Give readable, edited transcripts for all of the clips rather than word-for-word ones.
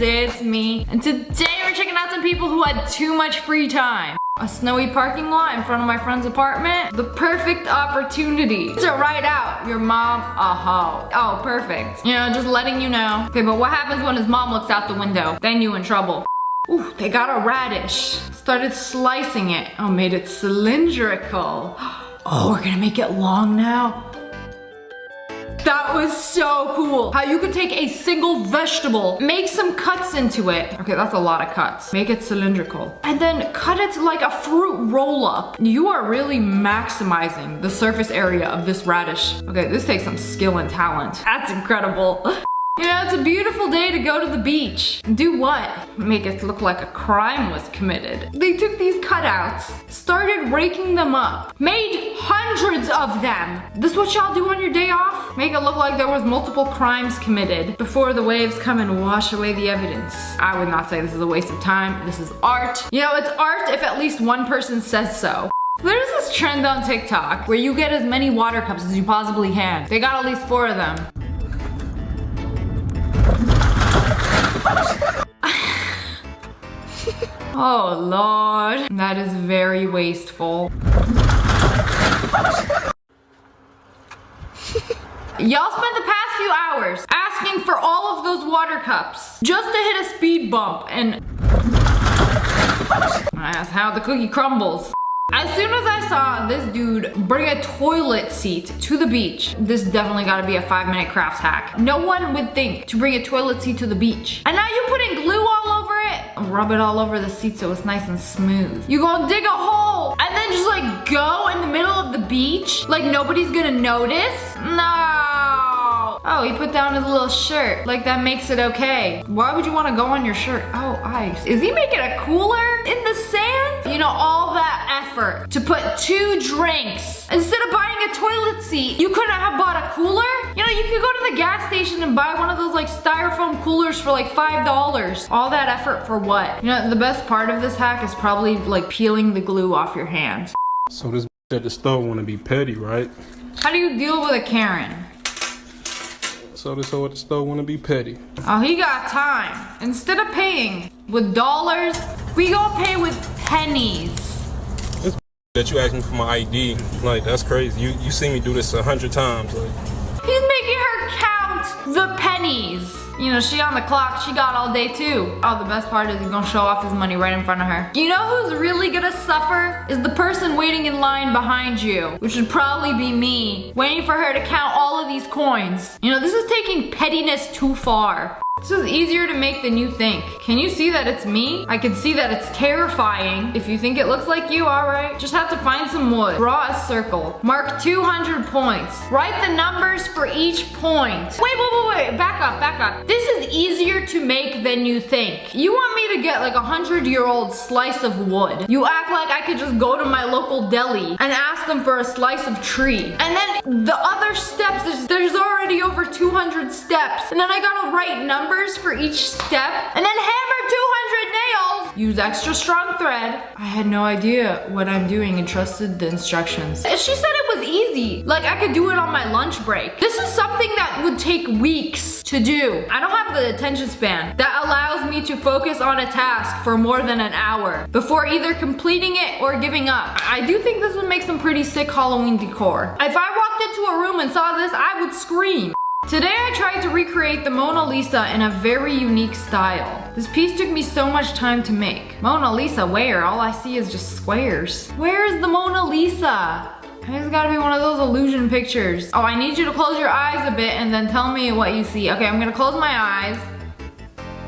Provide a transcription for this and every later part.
friends, it's me. And today we're checking out some people who had too much free time. A snowy parking lot in front of my friend's apartment. The perfect opportunity to write out your mom a hoe. Oh, perfect. You know, just letting you know. Okay, but what happens when his mom looks out the window? Then you in trouble. Ooh, they got a radish. Started slicing it. Oh, made it cylindrical. Oh, we're gonna make it long now. That was so cool. How you could take a single vegetable, make some cuts into it. Okay, that's a lot of cuts. Make it cylindrical. And then cut it like a fruit roll-up. You are really maximizing the surface area of this radish. Okay, this takes some skill and talent. That's incredible. You know, it's a beautiful day to go to the beach. Do what? Make it look like a crime was committed. They took these cutouts, started raking them up, made hundreds of them. This is what y'all do on your day off? Make it look like there was multiple crimes committed before the waves come and wash away the evidence. I would not say this is a waste of time. This is art. You know, it's art if at least one person says so. There's this trend on TikTok where you get as many water cups as you possibly can. They got at least 4 of them. Oh Lord, that is very wasteful. Y'all spent the past few hours asking for all of those water cups just to hit a speed bump, and that's how the cookie crumbles. As soon as I saw this dude bring a toilet seat to the beach, this definitely gotta be a 5-minute crafts hack. No one would think to bring a toilet seat to the beach. And now you putting glue all over it? Rub it all over the seat so it's nice and smooth. You gonna dig a hole and then just like go in the middle of the beach? Like nobody's gonna notice? No. Oh, he put down his little shirt. Like that makes it okay. Why would you wanna go on your shirt? Oh, ice. Is he making a cooler in the sand? You know, all that effort to put 2 drinks. Instead of buying a toilet seat, you couldn't have bought a cooler? You know, you could go to the gas station and buy one of those like styrofoam coolers for like $5. All that effort for what? You know, the best part of this hack is probably like peeling the glue off your hand. So this at the store wanna be petty, right? How do you deal with a Karen? So this hoe at the store wanna be petty. Oh, he got time. Instead of paying with dollars, we gonna pay with pennies. This that you asked me for my ID, like that's crazy. You see me do this 100 times. Like. He's making her count the pennies. You know, she on the clock, she got all day too. Oh, the best part is he's gonna show off his money right in front of her. You know who's really gonna suffer? Is the person waiting in line behind you, which would probably be me, waiting for her to count all of these coins. You know, this is taking pettiness too far. This is easier to make than you think. Can you see that it's me? I can see that it's terrifying. If you think it looks like you, alright. Just have to find some wood. Draw a circle. Mark 200 points. Write the numbers for each point. Wait. Back up. This is easier to make than you think. You want me to get like a 100-year-old slice of wood. You act like I could just go to my local deli and ask them for a slice of tree. And then the other steps, there's already over 200 steps. And then I gotta write numbers for each step, and then hammer 200 nails. Use extra strong thread. I had no idea what I'm doing and trusted the instructions. She said it was easy. Like I could do it on my lunch break. This is something that would take weeks to do. I don't have the attention span that allows me to focus on a task for more than an hour before either completing it or giving up. I do think this would make some pretty sick Halloween decor. If I walked into a room and saw this, I would scream. Today I tried to recreate the Mona Lisa in a very unique style. This piece took me so much time to make. Mona Lisa where? All I see is just squares. Where's the Mona Lisa? It's gotta be one of those illusion pictures. Oh, I need you to close your eyes a bit and then tell me what you see. Okay, I'm gonna close my eyes.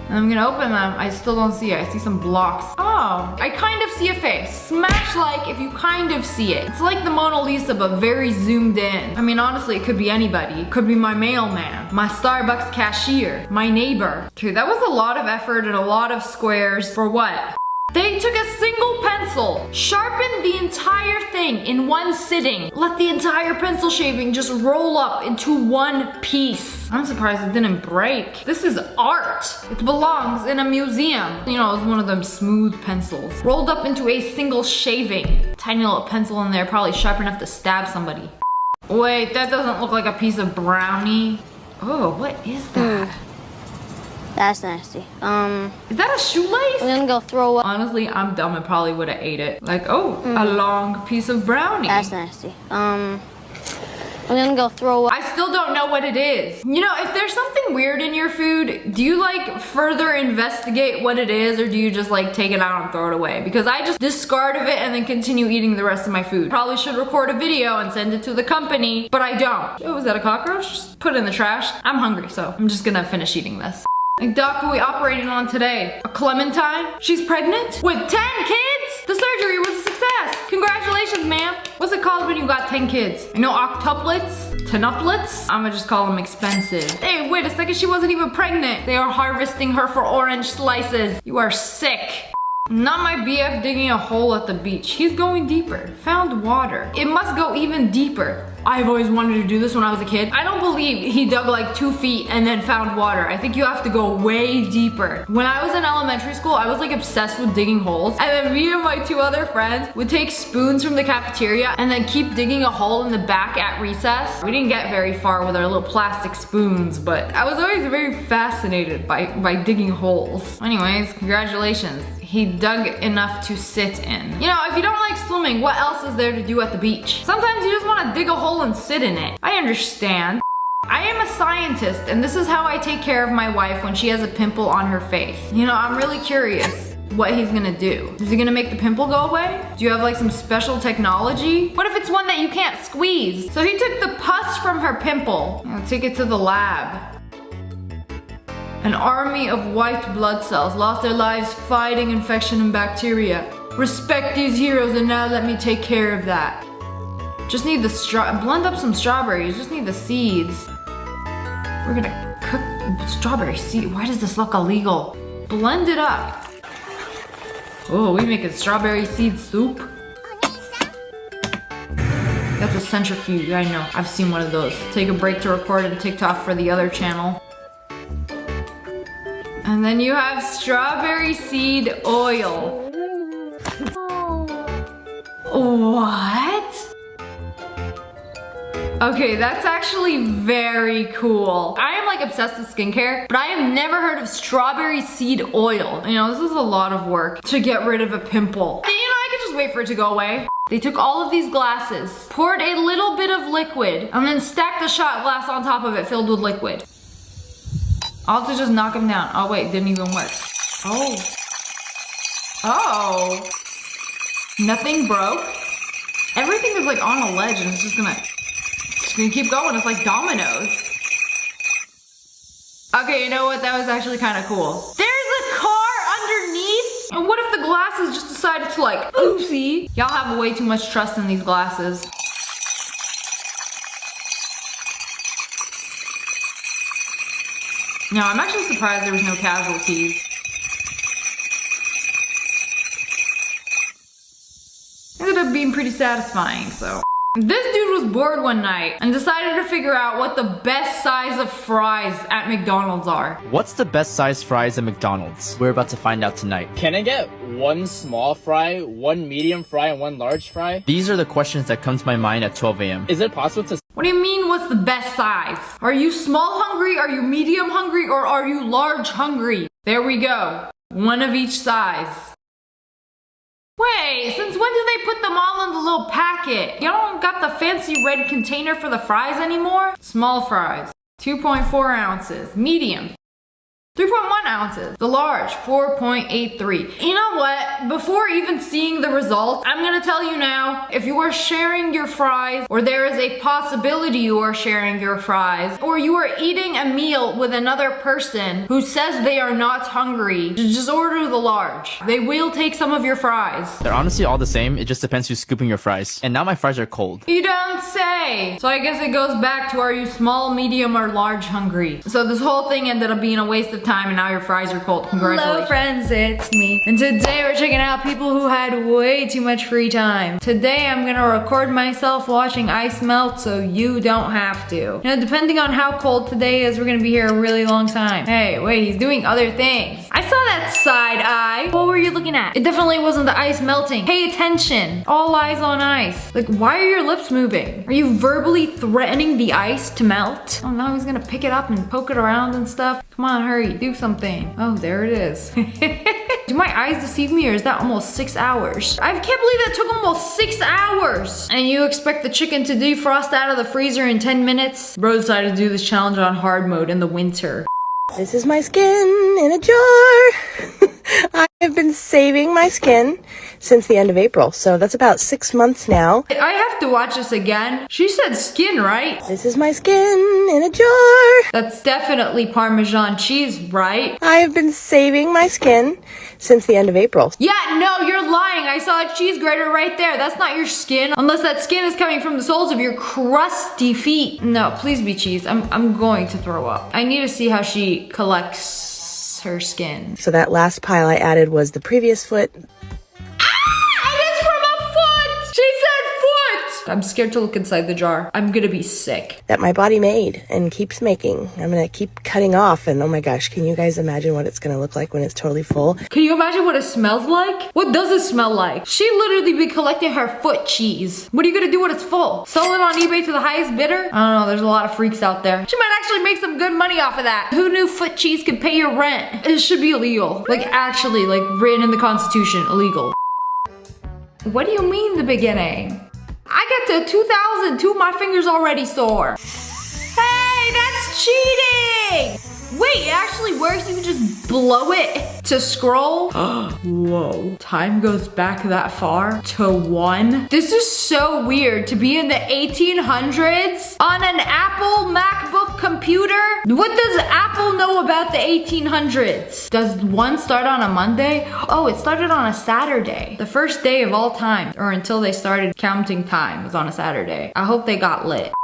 And I'm gonna open them. I still don't see it. I see some blocks. Oh, I kind of see a face. Smash like if you kind of see it. It's like the Mona Lisa, but very zoomed in. I mean, honestly, it could be anybody. It could be my mailman, my Starbucks cashier, my neighbor. Okay, that was a lot of effort and a lot of squares for what? They took a single pencil, sharpened the entire thing in one sitting, let the entire pencil shaving just roll up into one piece. I'm surprised it didn't break. This is art. It belongs in a museum. You know, it's one of them smooth pencils, rolled up into a single shaving. Tiny little pencil in there, probably sharp enough to stab somebody. Wait, that doesn't look like a piece of brownie. Oh, what is that? That's nasty. Is that a shoelace? I'm gonna go throw up. Honestly, I'm dumb and probably would have ate it. Like, oh, a long piece of brownie. That's nasty. I'm gonna go throw up. I still don't know what it is. You know, if there's something weird in your food, do you like further investigate what it is, or do you just like take it out and throw it away? Because I just discard of it and then continue eating the rest of my food. Probably should record a video and send it to the company, but I don't. Oh, was that a cockroach? Just put it in the trash. I'm hungry, so I'm just gonna finish eating this. Like, Doc, who are we operating on today? A Clementine? She's pregnant? With 10 kids? The surgery was a success. Congratulations, ma'am. What's it called when you got 10 kids? I know octuplets, tenuplets. I'ma just call them expensive. Hey, wait a second, she wasn't even pregnant. They are harvesting her for orange slices. You are sick. Not my BF digging a hole at the beach. He's going deeper. Found water. It must go even deeper. I've always wanted to do this when I was a kid. I don't believe he dug like 2 feet and then found water. I think you have to go way deeper. When I was in elementary school, I was like obsessed with digging holes. And then me and my 2 other friends would take spoons from the cafeteria and then keep digging a hole in the back at recess. We didn't get very far with our little plastic spoons, but I was always very fascinated by digging holes. Anyways, congratulations. He dug enough to sit in. You know, if you don't like swimming, what else is there to do at the beach? Sometimes you just want to dig a hole and sit in it. I understand. I am a scientist, and this is how I take care of my wife when she has a pimple on her face. You know, I'm really curious what he's gonna do. Is he gonna make the pimple go away? Do you have like some special technology? What if it's one that you can't squeeze? So he took the pus from her pimple. I'll take it to the lab. An army of white blood cells lost their lives fighting infection and bacteria. Respect these heroes, and now let me take care of that. Just need the blend up some strawberries, just need the seeds. We're gonna cook strawberry seed. Why does this look illegal? Blend it up. Oh, we making strawberry seed soup? That's a centrifuge, I know. I've seen one of those. Take a break to record a TikTok for the other channel. And then you have strawberry seed oil. What? Okay, that's actually very cool. I am like obsessed with skincare, but I have never heard of strawberry seed oil. You know, this is a lot of work to get rid of a pimple. You know, I could just wait for it to go away. They took all of these glasses, poured a little bit of liquid, and then stacked the shot glass on top of it filled with liquid. I'll have to just knock him down. Oh wait, didn't even work. Oh. Oh. Nothing broke. Everything is like on a ledge and it's just gonna keep going. It's like dominoes. Okay, you know what? That was actually kind of cool. There's a car underneath? And what if the glasses just decided to like, oopsie? Y'all have way too much trust in these glasses. No, I'm actually surprised there was no casualties. It ended up being pretty satisfying, so. This dude was bored one night and decided to figure out what the best size of fries at McDonald's are. What's the best size fries at McDonald's? We're about to find out tonight. Can I get 1 small fry, 1 medium fry, and 1 large fry? These are the questions that come to my mind at 12 a.m. Is it possible to... What do you mean, what's the best size? Are you small hungry, are you medium hungry, or are you large hungry? There we go. 1 of each size. Wait, since when do they put them all in the little packet? You don't got the fancy red container for the fries anymore? Small fries, 2.4 ounces. Medium, 3.1 ounces. The large, 4.83. You know what? Before even seeing the results, I'm gonna tell you now, if you are sharing your fries, or there is a possibility you are sharing your fries, or you are eating a meal with another person who says they are not hungry, just order the large. They will take some of your fries. They're honestly all the same, it just depends who's scooping your fries. And now my fries are cold. You don't say. So I guess it goes back to, are you small, medium, or large hungry? So this whole thing ended up being a waste of time, and now your fries are cold. Congratulations. Hello friends, it's me. And today we're checking out people who had way too much free time. Today I'm gonna record myself watching ice melt so you don't have to. You know, depending on how cold today is, we're gonna be here a really long time. Hey, wait, he's doing other things. I saw that side eye. What were you looking at? It definitely wasn't the ice melting. Pay attention. All eyes on ice. Like, why are your lips moving? Are you verbally threatening the ice to melt? Oh, now he's gonna pick it up and poke it around and stuff. Come on, hurry. Hurry, do something. Oh, there it is. Do my eyes deceive me, or is that almost 6 hours? I can't believe that took almost 6 hours. And you expect the chicken to defrost out of the freezer in 10 minutes? Bro decided to do this challenge on hard mode in the winter. This is my skin in a jar. I have been saving my skin since the end of April, so that's about 6 months now. I have to watch this again. She said skin, right? This is my skin in a jar. That's definitely Parmesan cheese, right? I have been saving my skin since the end of April. Yeah, no, you're lying. I saw a cheese grater right there. That's not your skin. Unless that skin is coming from the soles of your crusty feet. No, please be cheese. I'm going to throw up. I need to see how she collects her skin. So that last pile I added was the previous foot. Ah! It is from a foot! She said foot! I'm scared to look inside the jar. I'm gonna be sick. That my body made and keeps making. I'm gonna keep cutting off, and oh my gosh, can you guys imagine what it's gonna look like when it's totally full? Can you imagine what it smells like? What does it smell like? She literally be collecting her foot cheese. What are you gonna do when it's full? Sell it on eBay to the highest bidder? I don't know, there's a lot of freaks out there. She might actually make some good money off of that. Who knew foot cheese could pay your rent? It should be illegal. Like actually, like written in the Constitution, illegal. What do you mean the beginning? I get to 2002, my finger's already sore. Hey, that's cheating! Wait, it actually works? You can just blow it to scroll? Whoa, time goes back that far to 1? This is so weird to be in the 1800s on an Apple MacBook computer. What does Apple know about the 1800s? Does 1 start on a Monday? Oh, it started on a Saturday. The first day of all time, or until they started counting time, was on a Saturday. I hope they got lit.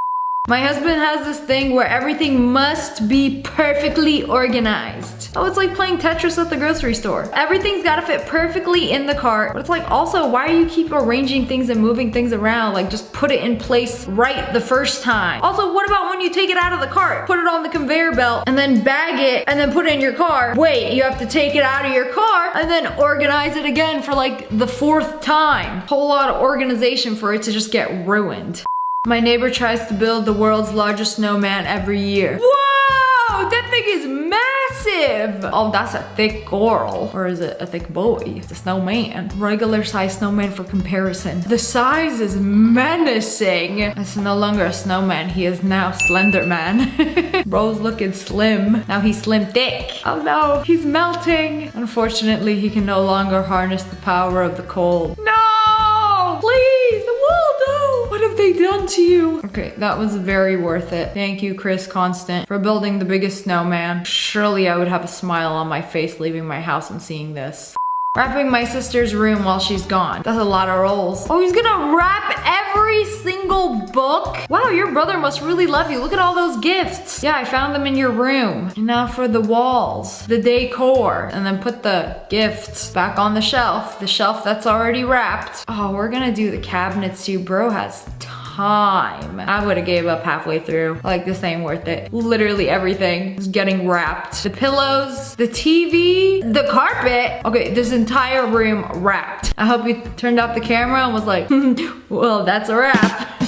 My husband has this thing where everything must be perfectly organized. Oh, it's like playing Tetris at the grocery store. Everything's gotta fit perfectly in the cart. But it's like, also, why do you keep arranging things and moving things around? Like, just put it in place right the first time. Also, what about when you take it out of the cart? Put it on the conveyor belt and then bag it and then put it in your car. Wait, you have to take it out of your car and then organize it again for like the 4th time. Whole lot of organization for it to just get ruined. My neighbor tries to build the world's largest snowman every year. Whoa, that thing is massive. Oh, that's a thick girl. Or is it a thick boy? It's a snowman. Regular size snowman for comparison. The size is menacing. It's no longer a snowman. He is now Slender Man. Bro's looking slim. Now he's slim thick. Oh no, he's melting. Unfortunately, he can no longer harness the power of the cold. No, please, Waldo. What have they done to you? Okay, that was very worth it. Thank you, Chris Constant, for building the biggest snowman. Surely I would have a smile on my face leaving my house and seeing this. Wrapping my sister's room while she's gone. That's a lot of rolls. Oh, he's gonna wrap every single book? Wow, your brother must really love you. Look at all those gifts. Yeah, I found them in your room. And now for the walls, the decor, and then put the gifts back on the shelf that's already wrapped. Oh, we're gonna do the cabinets too. Bro has time. I would have gave up halfway through. Like, this ain't worth it. Literally everything is getting wrapped. The pillows, the TV, the carpet. Okay, this entire room wrapped. I hope you turned off the camera and was like, well, that's a wrap.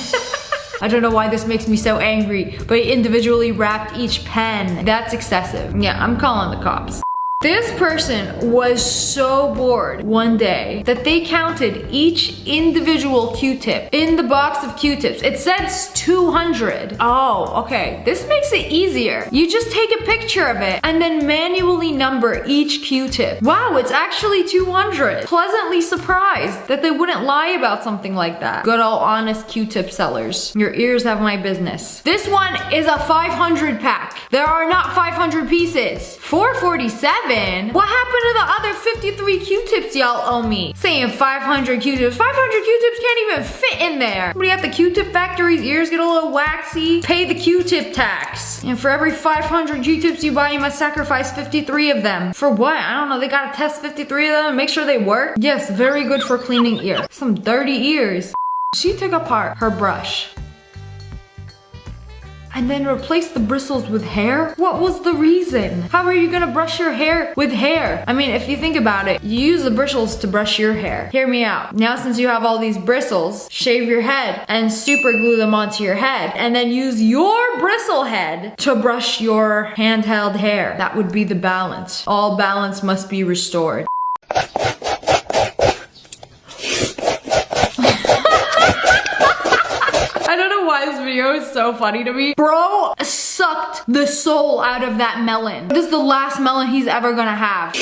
I don't know why this makes me so angry, but he individually wrapped each pen. That's excessive. Yeah, I'm calling the cops. This person was so bored one day that they counted each individual Q-tip in the box of Q-tips. It says 200. Oh, okay. This makes it easier. You just take a picture of it and then manually number each Q-tip. Wow, it's actually 200. Pleasantly surprised that they wouldn't lie about something like that. Good old honest Q-tip sellers. Your ears have my business. This one is a 500 pack. There are not 500 pieces. $4.47. What happened to the other 53 Q-tips y'all owe me? Saying 500 Q-tips. 500 Q-tips can't even fit in there. Somebody at the Q-tip factory's ears get a little waxy. Pay the Q-tip tax. And for every 500 Q-tips you buy, you must sacrifice 53 of them. For what? I don't know. They gotta test 53 of them and make sure they work? Yes, very good for cleaning ear. Some dirty ears. She took apart her brush. and then replace the bristles with hair? What was the reason? How are you gonna brush your hair with hair? I mean, if you think about it, you use the bristles to brush your hair. Hear me out. Now since you have all these bristles, shave your head and super glue them onto your head, and then use your bristle head to brush your handheld hair. That would be the balance. All balance must be restored. I don't know why this video is so funny to me. Bro sucked the soul out of that melon. This is the last melon he's ever gonna have.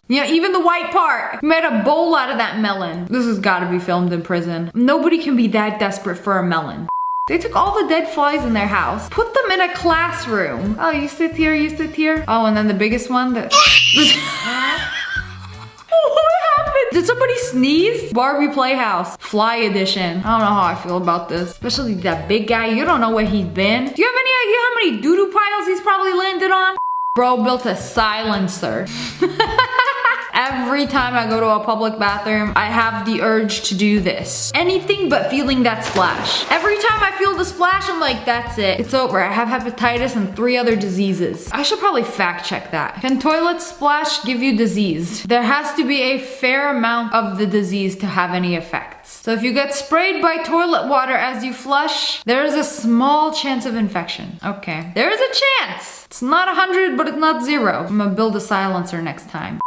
Yeah, even the white part. He made a bowl out of that melon. This has gotta be filmed in prison. Nobody can be that desperate for a melon. They took all the dead flies in their house, put them in a classroom. Oh, you sit here, you sit here. Oh, and then the biggest one, What happened? Did somebody sneeze? Barbie Playhouse, Fly Edition. I don't know how I feel about this. Especially that big guy. You don't know where he's been. Do you have any idea how many doo-doo piles he's probably landed on? Bro built a silencer. Every time I go to a public bathroom, I have the urge to do this. Anything but feeling that splash. Every time I feel the splash, I'm like, that's it. It's over. I have hepatitis and 3 other diseases. I should probably fact check that. Can toilet splash give you disease? There has to be a fair amount of the disease to have any effects. So if you get sprayed by toilet water as you flush, there is a small chance of infection. Okay. There is a chance. It's not 100, but it's not 0. I'm gonna build a silencer next time.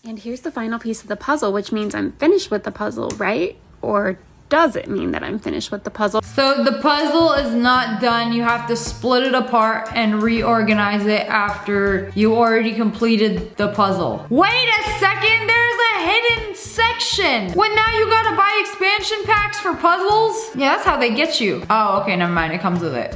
And here's the final piece of the puzzle, which means I'm finished with the puzzle, right? Or does it mean that I'm finished with the puzzle? So the puzzle is not done. You have to split it apart and reorganize it after you already completed the puzzle. Wait a second, there's a hidden section. When now you gotta buy expansion packs for puzzles? Yeah, that's how they get you. Oh, okay, never mind, it comes with it.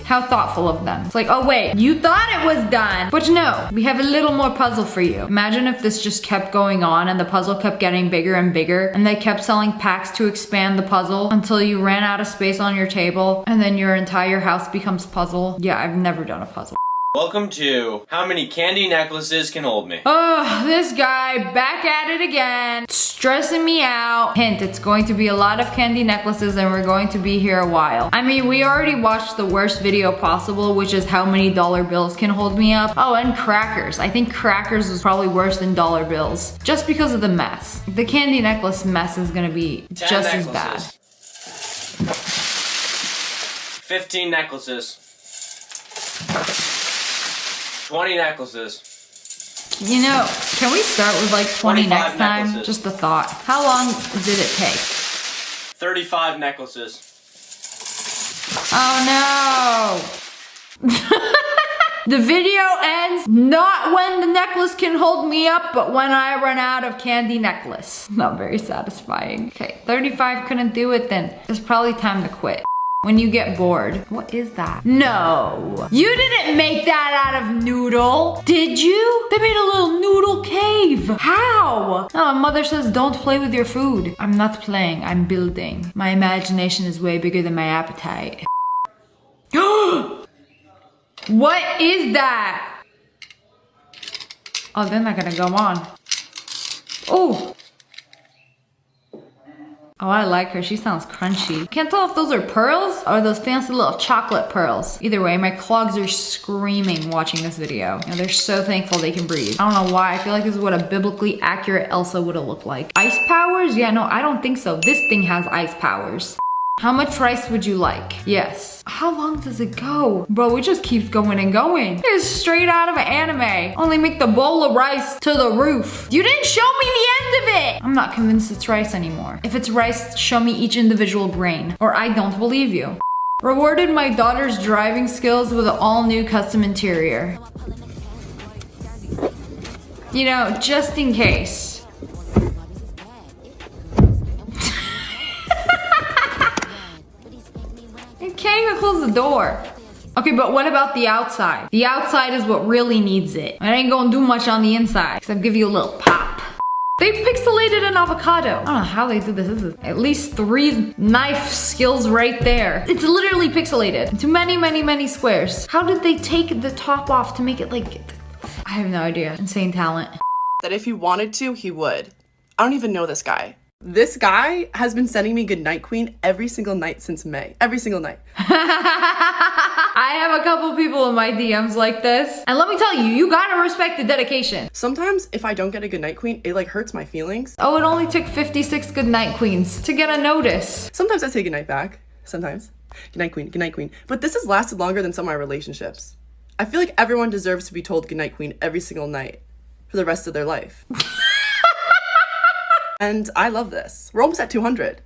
How thoughtful of them. It's like, oh wait, you thought it was done. But no, we have a little more puzzle for you. Imagine if this just kept going on and the puzzle kept getting bigger and bigger and they kept selling packs to expand the puzzle until you ran out of space on your table and then your entire house becomes puzzle. Yeah, I've never done a puzzle. Welcome to How Many Candy Necklaces Can Hold Me? Oh, this guy back at it again, stressing me out. Hint, it's going to be a lot of candy necklaces and we're going to be here a while. I mean, we already watched the worst video possible, which is how many dollar bills can hold me up. Oh, and crackers. I think crackers was probably worse than dollar bills, just because of the mess. The candy necklace mess is gonna be just as bad. 15 necklaces. 20 necklaces. You know, can we start with like 20 next time? necklaces. Just a thought. How long did it take? 35 necklaces. Oh no! The video ends not when the necklace can hold me up, but when I run out of candy necklace. Not very satisfying. Okay, 35 couldn't do it then. It's probably time to quit. When you get bored. What is that? No. You didn't make that out of noodle, did you? They made a little noodle cave. How? Oh, my mother says don't play with your food. I'm not playing, I'm building. My imagination is way bigger than my appetite. What is that? Oh, they're not gonna go on. Oh. Oh, I like her. She sounds crunchy. Can't tell if those are pearls or those fancy little chocolate pearls. Either way, my clogs are screaming watching this video. You know, they're so thankful they can breathe. I don't know why. I feel like this is what a biblically accurate Elsa would have looked like. Ice powers? Yeah, no, I don't think so. This thing has ice powers. How much rice would you like? Yes. How long does it go? Bro, it just keeps going and going. It's straight out of an anime. Only make the bowl of rice to the roof. You didn't show me the end of it. I'm not convinced it's rice anymore. If it's rice, show me each individual grain, or I don't believe you. Rewarded my daughter's driving skills with an all-new custom interior. You know, just in case. Can't even close the door. Okay, but what about the outside? The outside is what really needs it. I ain't gonna do much on the inside, except give you a little pop. They pixelated an avocado. I don't know how they did this. This is at least 3 knife skills right there. It's literally pixelated to many, many, many squares. How did they take the top off to make it like... I have no idea. Insane talent. That if he wanted to, he would. I don't even know this guy. This guy has been sending me Goodnight Queen every single night since May. Every single night. I have a couple people in my DMs like this. And let me tell you, you gotta respect the dedication. Sometimes if I don't get a Goodnight Queen, it like hurts my feelings. Oh, it only took 56 Goodnight Queens to get a notice. Sometimes I say goodnight back. Sometimes. Goodnight Queen, Goodnight Queen. But this has lasted longer than some of my relationships. I feel like everyone deserves to be told Goodnight Queen every single night for the rest of their life. And I love this. We're almost at 200.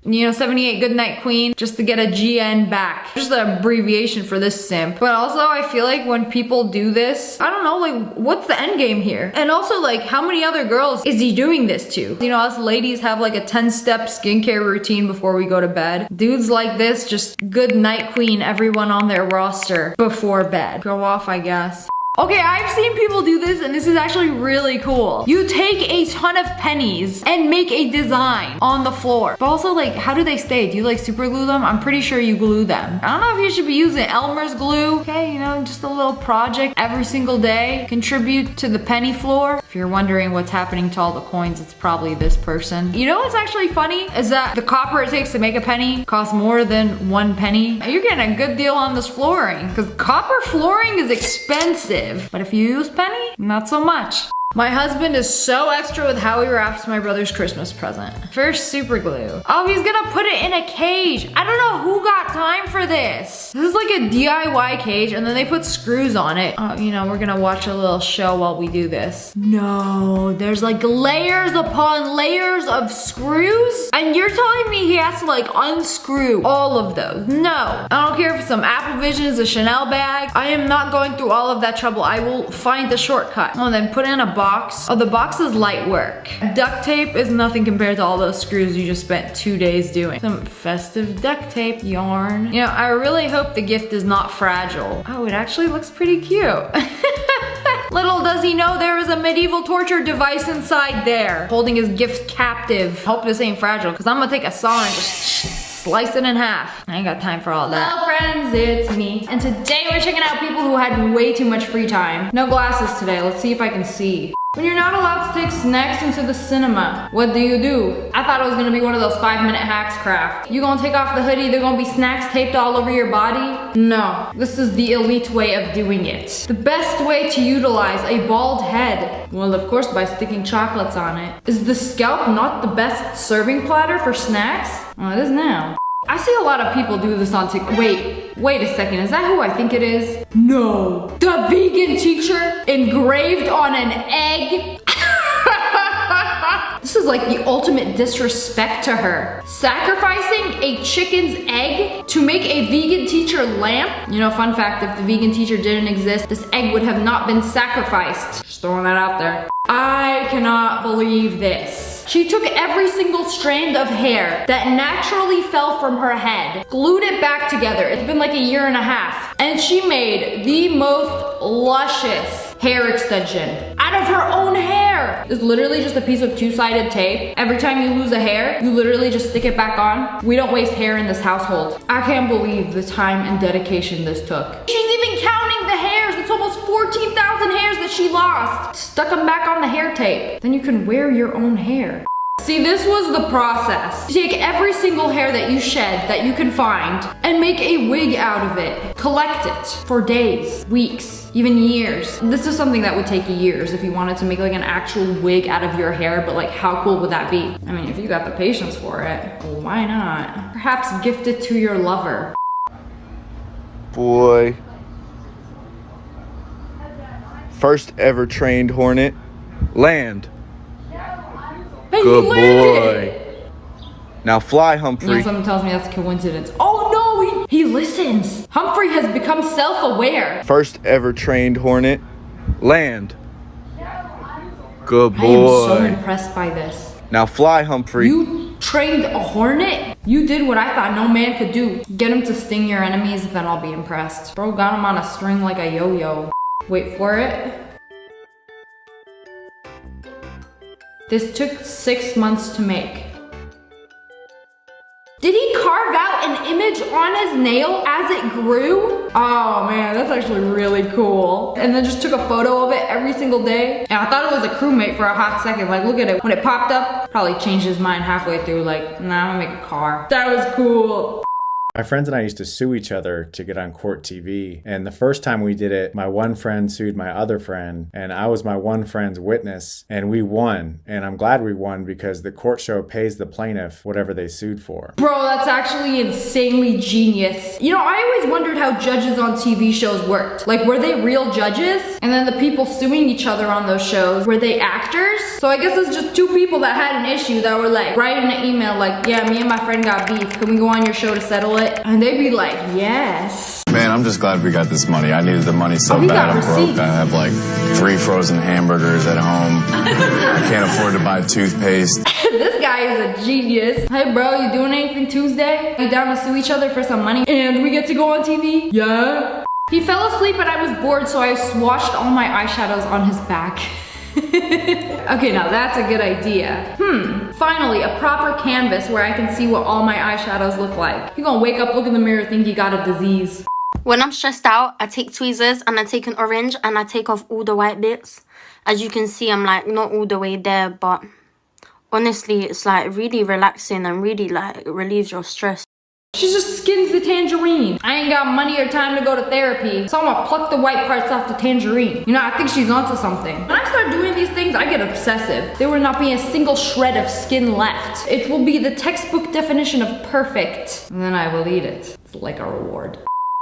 You know, 78 Goodnight Queen, just to get a GN back. Just an abbreviation for this simp. But also, I feel like when people do this, I don't know, like, what's the end game here? And also, like, how many other girls is he doing this to? You know, us ladies have like a 10-step skincare routine before we go to bed. Dudes like this, just Goodnight Queen everyone on their roster before bed. Go off, I guess. Okay, I've seen people do this and this is actually really cool. You take a ton of pennies and make a design on the floor. But also, like, how do they stay? Do you like super glue them? I'm pretty sure you glue them. I don't know if you should be using Elmer's glue. Okay, you know, just a little project every single day. Contribute to the penny floor. If you're wondering what's happening to all the coins, it's probably this person. You know what's actually funny? Is that the copper it takes to make a penny costs more than 1 penny. You're getting a good deal on this flooring because copper flooring is expensive. But if you use penny, not so much. My husband is so extra with how he wraps my brother's Christmas present. First, super glue. Oh, he's gonna put it in a cage. I don't know who got time for this. This is like a DIY cage and then they put screws on it. Oh, you know, we're gonna watch a little show while we do this. No, there's like layers upon layers of screws. And you're telling me he has to like unscrew all of those? No. I don't care if some Apple Vision is a Chanel bag. I am not going through all of that trouble. I will find the shortcut. Oh, then put in a box. Oh, the box is light work. Duct tape is nothing compared to all those screws you just spent 2 days doing. Some festive duct tape, yarn. You know, I really hope the gift is not fragile. Oh, it actually looks pretty cute. Little does he know there is a medieval torture device inside there, holding his gift captive. Hope this ain't fragile, because I'm gonna take a saw and just slice it in half. I ain't got time for all that. Hello friends, it's me. And today we're checking out people who had way too much free time. No glasses today, let's see if I can see. When you're not allowed to take snacks into the cinema, what do? I thought it was gonna be one of those 5-minute hacks craft. You gonna take off the hoodie, there gonna be snacks taped all over your body? No, this is the elite way of doing it. The best way to utilize a bald head, well of course by sticking chocolates on it. Is the scalp not the best serving platter for snacks? Well, it is now. I see a lot of people do this on TikTok. Wait a second, is that who I think it is? No. The vegan teacher engraved on an egg? This is like the ultimate disrespect to her. Sacrificing a chicken's egg to make a vegan teacher lamp? You know, fun fact, if the vegan teacher didn't exist, this egg would have not been sacrificed. Just throwing that out there. I cannot believe this. She took every single strand of hair that naturally fell from her head, glued it back together. It's been like 1.5 years. And she made the most luscious hair extension out of her own hair. It's literally just a piece of 2-sided tape. Every time you lose a hair, you literally just stick it back on. We don't waste hair in this household. I can't believe the time and dedication this took. She's even counting the hairs. It's almost 14,000 hairs that she lost. Stuck them back on the hair tape. Then you can wear your own hair. See, this was the process. Take every single hair that you shed that you can find and make a wig out of it. Collect it for days, weeks, even years. This is something that would take years if you wanted to make like an actual wig out of your hair, but like how cool would that be? I mean, if you got the patience for it, why not? Perhaps gift it to your lover. Boy. First ever trained hornet. Land. Hey, Good he landed. boy. Now fly, Humphrey. You know, someone tells me that's a coincidence. Oh no, he listens. Humphrey has become self-aware. First ever trained hornet. Land. Good boy. I am so impressed by this. Now fly, Humphrey. You trained a hornet? You did what I thought no man could do. Get him to sting your enemies, then I'll be impressed. Bro got him on a string like a yo-yo. Wait for it. This took 6 months to make. Did he carve out an image on his nail as it grew? Oh man, that's actually really cool. And then just took a photo of it every single day. And I thought it was a crewmate for a hot second. Like, look at it. When it popped up, probably changed his mind halfway through. Like, nah, I'm gonna make a car. That was cool. My friends and I used to sue each other to get on court TV. And the first time we did it, my one friend sued my other friend, and I was my one friend's witness, and we won. And I'm glad we won because the court show pays the plaintiff whatever they sued for. Bro, that's actually insanely genius. You know, I always wondered how judges on TV shows worked. Like, were they real judges? And then the people suing each other on those shows, were they actors? So I guess it's just two people that had an issue that were like, writing an email like, yeah, me and my friend got beef. Can we go on your show to settle it? And they'd be like, yes. Man, I'm just glad we got this money. I needed the money so we bad. got I'm broke. receipts. I have like 3 frozen hamburgers at home. I can't afford to buy toothpaste. This guy is a genius. Hey bro, you doing anything Tuesday? You down to sue each other for some money? And we get to go on TV? Yeah. He fell asleep and I was bored, so I swatched all my eyeshadows on his back. Okay, now that's a good idea. Finally, a proper canvas where I can see what all my eyeshadows look like. You're gonna wake up, look in the mirror, think you got a disease. When I'm stressed out, I take tweezers and I take an orange and I take off all the white bits. As you can see, I'm like not all the way there, but honestly, it's like really relaxing and really like relieves your stress. She just skins the tangerine. I ain't got money or time to go to therapy, so I'm gonna pluck the white parts off the tangerine. You know, I think she's onto something. When I start doing these things, I get obsessive. There will not be a single shred of skin left. It will be the textbook definition of perfect. And then I will eat it. It's like a reward.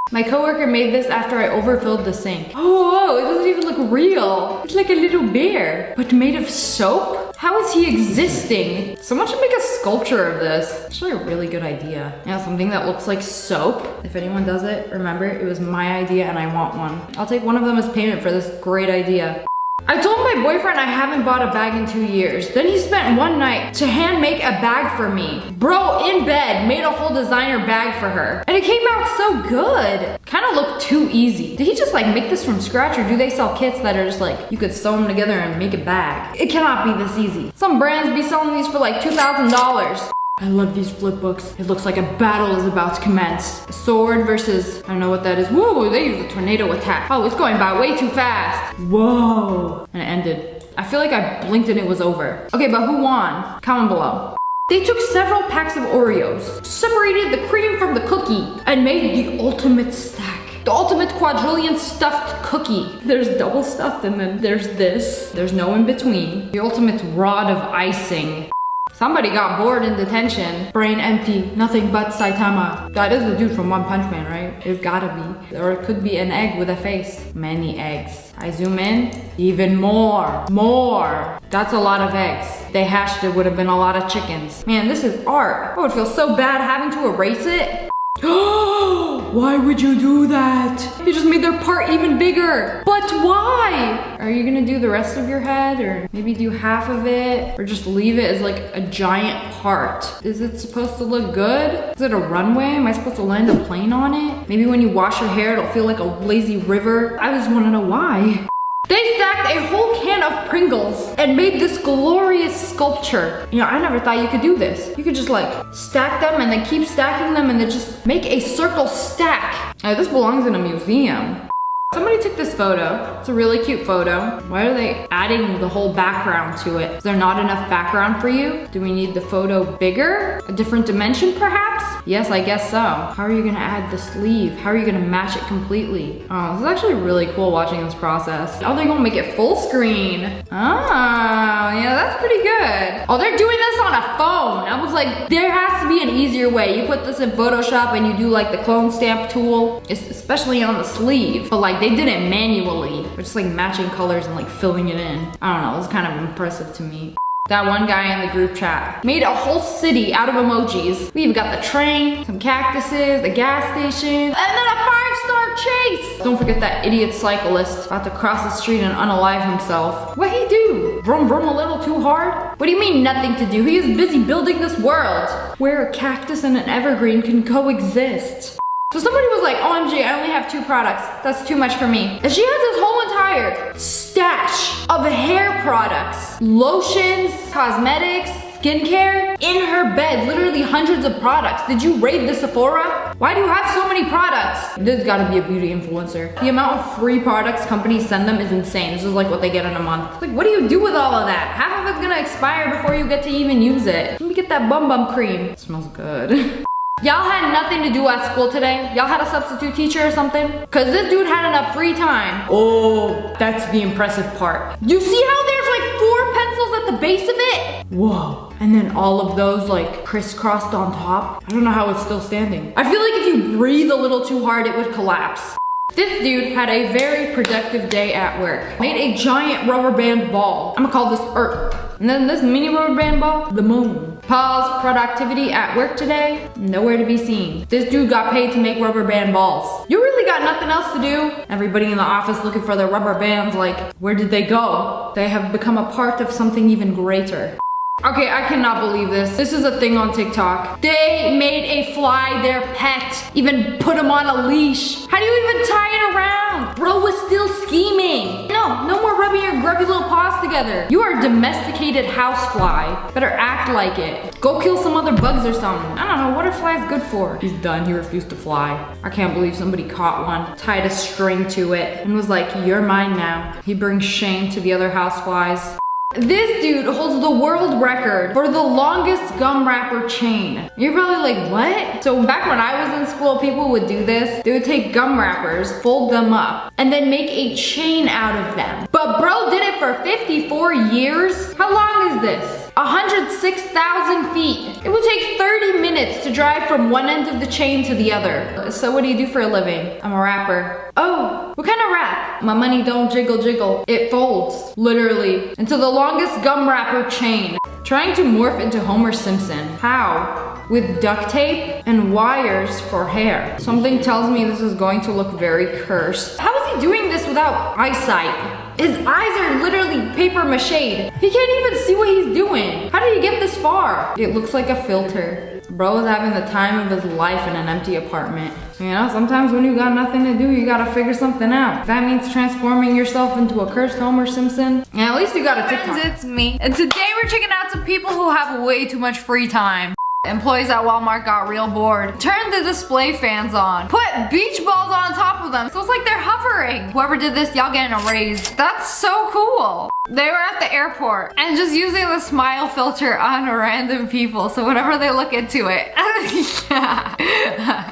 My coworker made this after I overfilled the sink. Oh, whoa, it doesn't even look real. It's like a little bear, but made of soap? How is he existing? Someone should make a sculpture of this. Actually a really good idea. Yeah, something that looks like soap. If anyone does it, remember, it was my idea and I want one. I'll take one of them as payment for this great idea. I told my boyfriend I haven't bought a bag in 2 years. Then he spent one night to hand make a bag for me. Bro, in bed, made a whole designer bag for her. And it came out so good. Kind of looked too easy. Did he just like make this from scratch, or do they sell kits that are just like, you could sew them together and make a bag? It cannot be this easy. Some brands be selling these for like $2,000. I love these flip books. It looks like a battle is about to commence. A sword versus, I don't know what that is. Whoa, they use a tornado attack. Oh, it's going by way too fast. Whoa. And it ended. I feel like I blinked and it was over. Okay, but who won? Comment below. They took several packs of Oreos, separated the cream from the cookie, and made the ultimate stack. The ultimate quadrillion stuffed cookie. There's double stuffed and then there's this. There's no in between. The ultimate rod of icing. Somebody got bored in detention. Brain empty, nothing but Saitama. That is the dude from One Punch Man, right? It's gotta be. Or it could be an egg with a face. Many eggs. I zoom in, even more. More. That's a lot of eggs. They hashed it, would have been a lot of chickens. Man, this is art. I would feel so bad having to erase it. Why would you do that? You just made their part even bigger. But why? Are you gonna do the rest of your head, or maybe do half of it, or just leave it as like a giant part? Is it supposed to look good? Is it a runway? Am I supposed to land a plane on it? Maybe when you wash your hair, it'll feel like a lazy river. I just wanna know why. They stacked a whole can of Pringles and made this glorious sculpture. You know, I never thought you could do this. You could just like stack them and then keep stacking them and then just make a circle stack. This belongs in a museum. Somebody took this photo. It's a really cute photo. Why are they adding the whole background to it? Is there not enough background for you? Do we need the photo bigger? A different dimension perhaps? Yes, I guess so. How are you gonna add the sleeve? How are you gonna match it completely? Oh, this is actually really cool watching this process. Oh, they're gonna make it full screen. Oh, yeah, that's pretty good. Oh, they're doing this on a phone. I was like, there has to be an easier way. You put this in Photoshop and you do like the clone stamp tool, especially on the sleeve. But like, they did it manually. They're just like matching colors and like filling it in. I don't know, it's kind of impressive to me. That one guy in the group chat made a whole city out of emojis. We've got the train, some cactuses, the gas station, and then a 5-star chase. Don't forget that idiot cyclist about to cross the street and unalive himself. What'd he do? Vroom vroom a little too hard? What do you mean nothing to do? He is busy building this world where a cactus and an evergreen can coexist. So somebody was like, OMG, I only have 2 products. That's too much for me. And she has this whole entire stash of hair products, lotions, cosmetics, skincare in her bed, literally hundreds of products. Did you raid the Sephora? Why do you have so many products? There's gotta be a beauty influencer. The amount of free products companies send them is insane. This is like what they get in a month. Like, what do you do with all of that? Half of it's gonna expire before you get to even use it. Let me get that bum bum cream. It smells good. Y'all had nothing to do at school today? Y'all had a substitute teacher or something? Cause this dude had enough free time. Oh, that's the impressive part. You see how there's like 4 pencils at the base of it? Whoa. And then all of those like crisscrossed on top. I don't know how it's still standing. I feel like if you breathe a little too hard, it would collapse. This dude had a very productive day at work. Made a giant rubber band ball. I'm gonna call this Earth. And then this mini rubber band ball, the moon. Paul's productivity at work today, nowhere to be seen. This dude got paid to make rubber band balls. You really got nothing else to do? Everybody in the office looking for their rubber bands, like, where did they go? They have become a part of something even greater. Okay, I cannot believe this. This is a thing on TikTok. They made a fly their pet, even put him on a leash. How do you even tie it around? Bro was still scheming. No more rubbing your grubby little paws together. You are a domesticated housefly. Better act like it. Go kill some other bugs or something. I don't know, what are flies good for? He's done, he refused to fly. I can't believe somebody caught one, tied a string to it, and was like, you're mine now. He brings shame to the other houseflies. This dude holds the world record for the longest gum wrapper chain. You're probably like, what? So back when I was in school, people would do this. They would take gum wrappers, fold them up, and then make a chain out of them. But bro did it for 54 years? How long is this? 106,000 feet. It would take 30 minutes to drive from one end of the chain to the other. So what do you do for a living? I'm a rapper. Oh, what kind of rap? My money don't jiggle jiggle. It folds, literally, into the longest gum wrapper chain. Trying to morph into Homer Simpson. How? With duct tape and wires for hair. Something tells me this is going to look very cursed. How is he doing this without eyesight? His eyes are literally paper mache. He can't even see what he's doing. How did he get this far? It looks like a filter. Bro is having the time of his life in an empty apartment. You know, sometimes when you got nothing to do, you gotta figure something out. If that means transforming yourself into a cursed Homer Simpson, yeah, at least you got a TikTok. Friends, it's me. And today we're checking out some people who have way too much free time. Employees at Walmart got real bored. Turned the display fans on. Put beach balls on top of them. So it's like they're hovering. Whoever did this, y'all getting a raise. That's so cool. They were at the airport and just using the smile filter on random people. So whenever they look into it,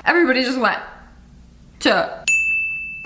everybody just went to.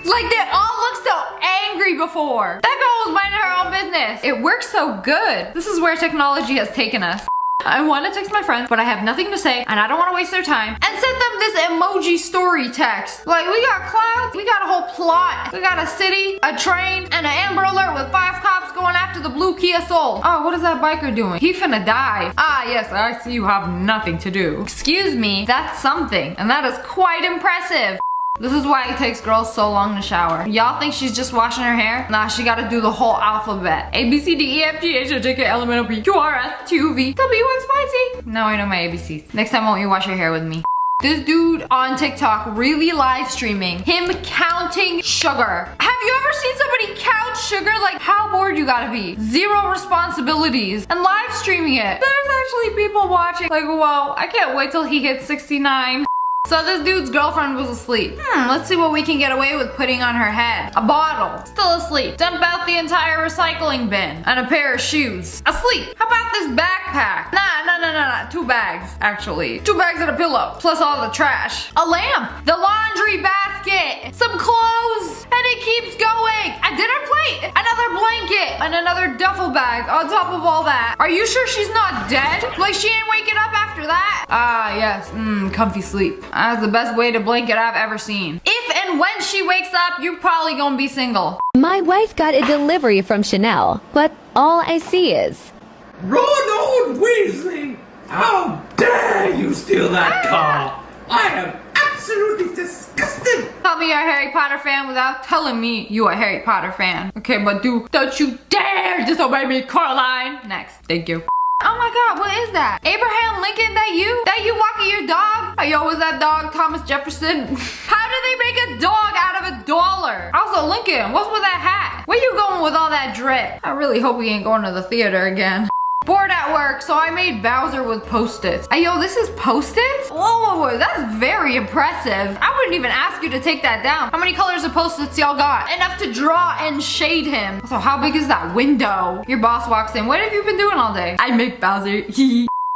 Like they all looked so angry before. That girl was minding her own business. It works so good. This is where technology has taken us. I want to text my friends, but I have nothing to say, and I don't want to waste their time, and send them this emoji story text. Like, we got clouds, we got a whole plot, we got a city, a train, and an Amber Alert with 5 cops going after the blue Kia Soul. Oh, what is that biker doing? He finna die. Ah, yes, I see you have nothing to do. Excuse me, that's something, and that is quite impressive. This is why it takes girls so long to shower. Y'all think she's just washing her hair? Nah, she gotta do the whole alphabet. A, B, C, D, E, F, G, H, I, J, K, L, M, N, O, P, Q, R, S, T, U, V, W, X, Y, Z. Now I know my ABCs. Next time won't you wash your hair with me? This dude on TikTok really live streaming him counting sugar. Have you ever seen somebody count sugar? Like, how bored you gotta be? 0 responsibilities and live streaming it. There's actually people watching. Like, whoa, I can't wait till he hits 69. So this dude's girlfriend was asleep. Let's see what we can get away with putting on her head. A bottle, still asleep. Dump out the entire recycling bin. And a pair of shoes, asleep. How about this backpack? Nah, 2 bags, actually. 2 bags and a pillow, plus all the trash. A lamp, the laundry basket, some clothes, and it keeps going. A dinner plate, another blanket, and another duffel bag on top of all that. Are you sure she's not dead? Like she ain't waking up after that? Ah, yes, comfy sleep. That's the best way to blanket I've ever seen. If and when she wakes up, you're probably gonna be single. My wife got a delivery from Chanel, but all I see is... Ronald Weasley! How dare you steal that car! I am absolutely disgusted! Tell me you're a Harry Potter fan without telling me you a Harry Potter fan. Okay, but don't you dare disobey me, Caroline! Next, thank you. Oh my god, what is that? Abraham Lincoln, that you? That you walking your dog? Oh, yo, was that dog Thomas Jefferson? How did they make a dog out of $1? Also, Lincoln, what's with that hat? Where you going with all that drip? I really hope we ain't going to the theater again. Bored at work, so I made Bowser with Post-its. Hey, yo, this is Post-its? Whoa, that's very impressive. I wouldn't even ask you to take that down. How many colors of Post-its y'all got? Enough to draw and shade him. So how big is that window? Your boss walks in. What have you been doing all day? I make Bowser.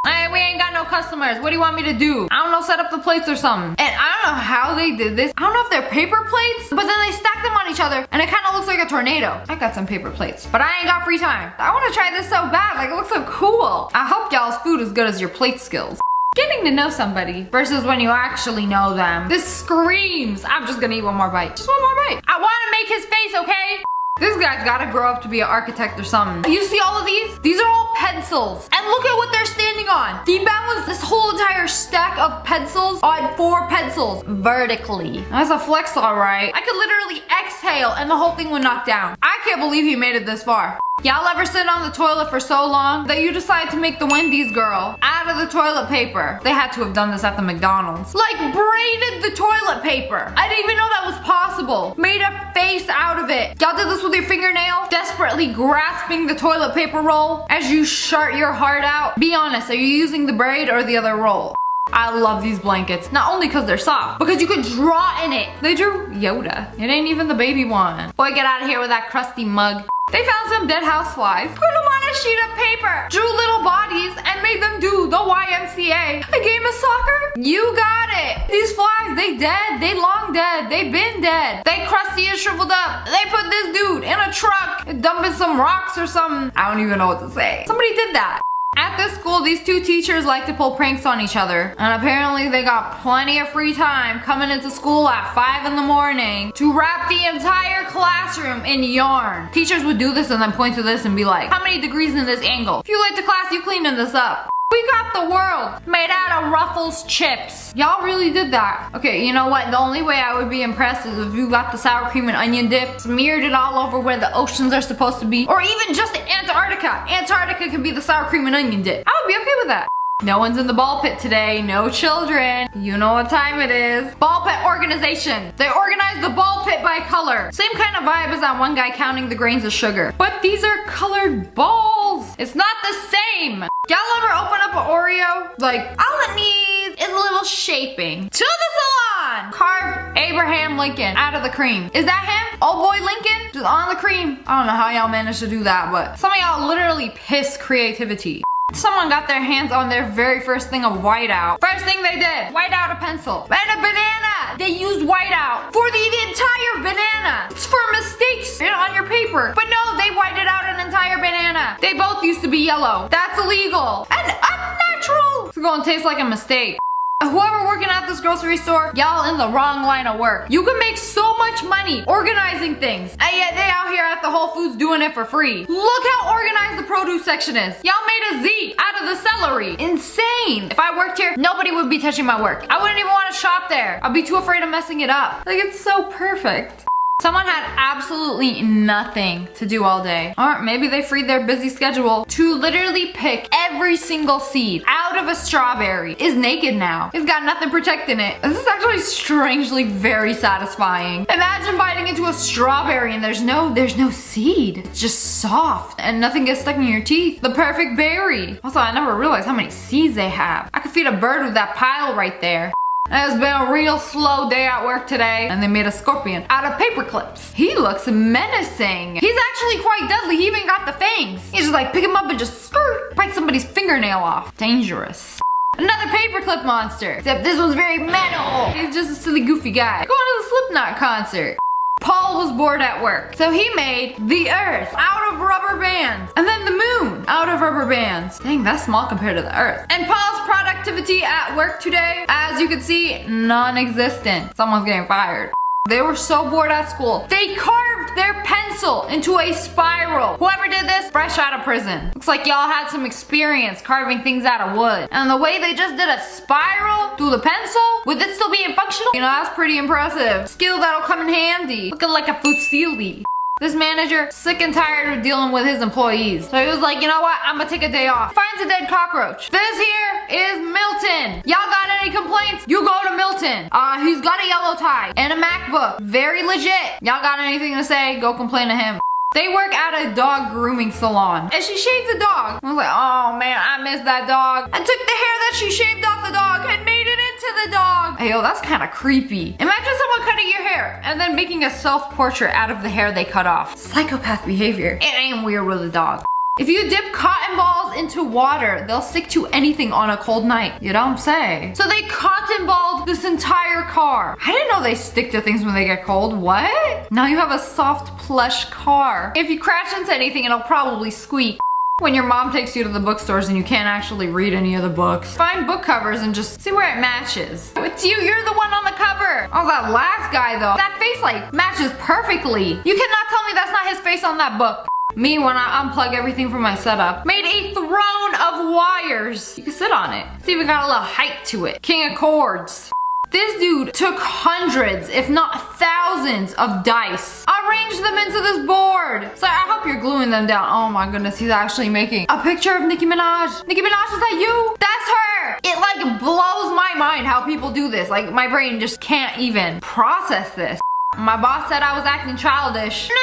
Hey, we ain't got no customers. What do you want me to do? I don't know, set up the plates or something. And I don't know how they did this. I don't know if they're paper plates, but then they stack them on each other and it kind of looks like a tornado. I got some paper plates, but I ain't got free time. I want to try this so bad. Like, it looks so cool. I hope y'all's food is good as your plate skills. Getting to know somebody versus when you actually know them. This screams, I'm just gonna eat one more bite. Just one more bite. I want to make his face, okay? This guy's gotta grow up to be an architect or something. You see all of these? These are all pencils. And look at what they're standing on. He balanced this whole entire stack of pencils on 4 pencils vertically. That's a flex, all right. I could literally exhale and the whole thing would knock down. I can't believe he made it this far. Y'all ever sit on the toilet for so long that you decide to make the Wendy's girl out of the toilet paper? They had to have done this at the McDonald's. Like, braided the toilet paper. I didn't even know that was possible. Made a face out of it. Y'all did this with your fingernail? Desperately grasping the toilet paper roll as you shart your heart out? Be honest, are you using the braid or the other roll? I love these blankets, not only because they're soft, because you could draw in it. They drew Yoda. It ain't even the baby one. Boy, get out of here with that crusty mug. They found some dead houseflies, put them on a sheet of paper, drew little bodies, and made them do the YMCA. A game of soccer? You got it. These flies, they dead. They long dead. They been dead. They crusty and shriveled up. They put this dude in a truck, dumping some rocks or something. I don't even know what to say. Somebody did that. At this school, these 2 teachers like to pull pranks on each other. And apparently they got plenty of free time coming into school at 5 in the morning to wrap the entire classroom in yarn. Teachers would do this and then point to this and be like, how many degrees in this angle? If you late to class, you cleaning this up. We got the world made out of Ruffles chips. Y'all really did that. Okay, you know what? The only way I would be impressed is if you got the sour cream and onion dip, smeared it all over where the oceans are supposed to be, or even just Antarctica. Antarctica could be the sour cream and onion dip. I would be okay with that. No one's in the ball pit today, no children. You know what time it is. Ball pit organization. They organized the ball pit by color. Same kind of vibe as that one guy counting the grains of sugar. But these are colored balls. It's not the same. Y'all ever open up an Oreo? Like, all it needs is a little shaping. To the salon! Carve Abraham Lincoln out of the cream. Is that him? Old boy Lincoln? Just on the cream. I don't know how y'all managed to do that, but some of y'all literally piss creativity. Someone got their hands on their very first thing of whiteout. First thing they did, white out a pencil. And a banana! They used whiteout for the entire banana. It's for mistakes on your paper. But no, they whited out an entire banana. They both used to be yellow. That's illegal. And unnatural. It's gonna taste like a mistake. Whoever working at this grocery store, y'all in the wrong line of work. You can make so much money organizing things, and yet they out here at the Whole Foods doing it for free. Look how organized the produce section is. Y'all made a Z out of the celery. Insane. If I worked here, nobody would be touching my work. I wouldn't even want to shop there. I'd be too afraid of messing it up. Like, it's so perfect. Someone had absolutely nothing to do all day. Or maybe they freed their busy schedule to literally pick every single seed out of a strawberry. Is naked now. It's got nothing protecting it. This is actually strangely very satisfying. Imagine biting into a strawberry and there's no seed. It's just soft and nothing gets stuck in your teeth. The perfect berry. Also, I never realized how many seeds they have. I could feed a bird with that pile right there. It's been a real slow day at work today, and they made a scorpion out of paper clips. He looks menacing. He's actually quite deadly. He even got the fangs. He's just like, pick him up and just skirt, bite somebody's fingernail off. Dangerous. Another paperclip monster, except this one's very metal. He's just a silly goofy guy. Going to the Slipknot concert. Paul was bored at work, so he made the Earth out of rubber bands, and then the moon out of rubber bands. Dang, that's small compared to the Earth. And Paul's productivity at work today, as you can see, non-existent. Someone's getting fired. They were so bored at school, they carved their pencil into a spiral. Whoever did this, fresh out of prison. Looks like y'all had some experience carving things out of wood. And the way they just did a spiral through the pencil, with it still being functional, you know, that's pretty impressive. Skill that'll come in handy. Looking like a fusilli. This manager, sick and tired of dealing with his employees. So he was like, you know what? I'm gonna take a day off. Finds a dead cockroach. This here is Milton. Y'all got any complaints? You go to Milton. He's got a yellow tie and a MacBook. Very legit. Y'all got anything to say? Go complain to him. They work at a dog grooming salon. And she shaved the dog. I was like, oh man, I miss that dog. I took the hair that she shaved off the dog and made it into the dog. Hey, yo, that's kind of creepy. Imagine someone cutting your hair and then making a self-portrait out of the hair they cut off. Psychopath behavior. It ain't weird with a dog. If you dip cotton balls into water, they'll stick to anything on a cold night. You don't say. So they cotton balled this entire car. I didn't know they stick to things when they get cold. What? Now you have a soft, plush car. If you crash into anything, it'll probably squeak. When your mom takes you to the bookstores and you can't actually read any of the books, find book covers and just see where it matches. It's you, you're the one on the cover. Oh, that last guy though, that face like matches perfectly. You cannot tell me that's not his face on that book. Me, when I unplug everything from my setup, made a throne of wires. You can sit on it. It's even got a little height to it. King of chords. This dude took hundreds, if not thousands of dice, arranged them into this board. So I hope you're gluing them down. Oh my goodness, he's actually making a picture of Nicki Minaj. Nicki Minaj, is that you? That's her. It like blows my mind how people do this. Like my brain just can't even process this. My boss said I was acting childish. No.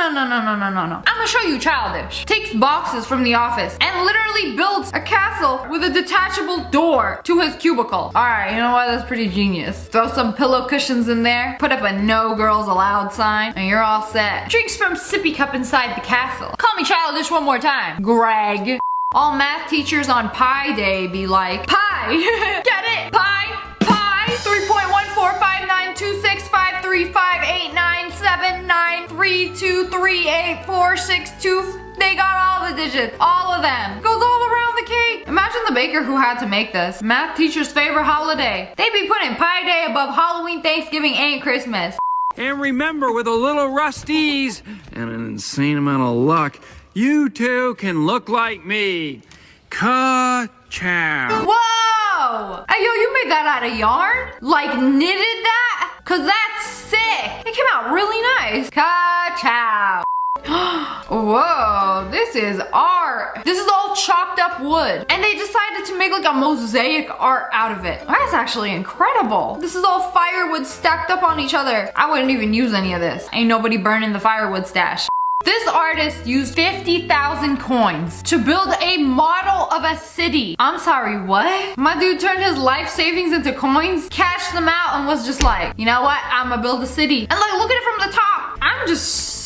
I'm gonna show you childish. Takes boxes from the office and literally builds a castle with a detachable door to his cubicle. Alright, you know what? That's pretty genius. Throw some pillow cushions in there, put up a no girls allowed sign, and you're all set. Drinks from sippy cup inside the castle. Call me childish one more time, Greg. All math teachers on Pi Day be like, Pi! Get it? Pi! 3.1459265358979323846 They got all the digits, all of them. Goes all around the cake. Imagine the baker who had to make this. Math teacher's favorite holiday. They be putting Pi Day above Halloween, Thanksgiving, and Christmas. And remember, with a little rusties and an insane amount of luck, you too can look like me. Ka-chow. Whoa! Hey, yo, you made that out of yarn? Like knitted that? Cause that's sick. It came out really nice. Ka-chow. Whoa, this is art. This is all chopped up wood. And they decided to make like a mosaic art out of it. That's actually incredible. This is all firewood stacked up on each other. I wouldn't even use any of this. Ain't nobody burning the firewood stash. This artist used 50,000 coins to build a model of a city. I'm sorry, what? My dude turned his life savings into coins, cashed them out, and was just like, you know what? I'm gonna build a city. And like, look at it from the top. I'm just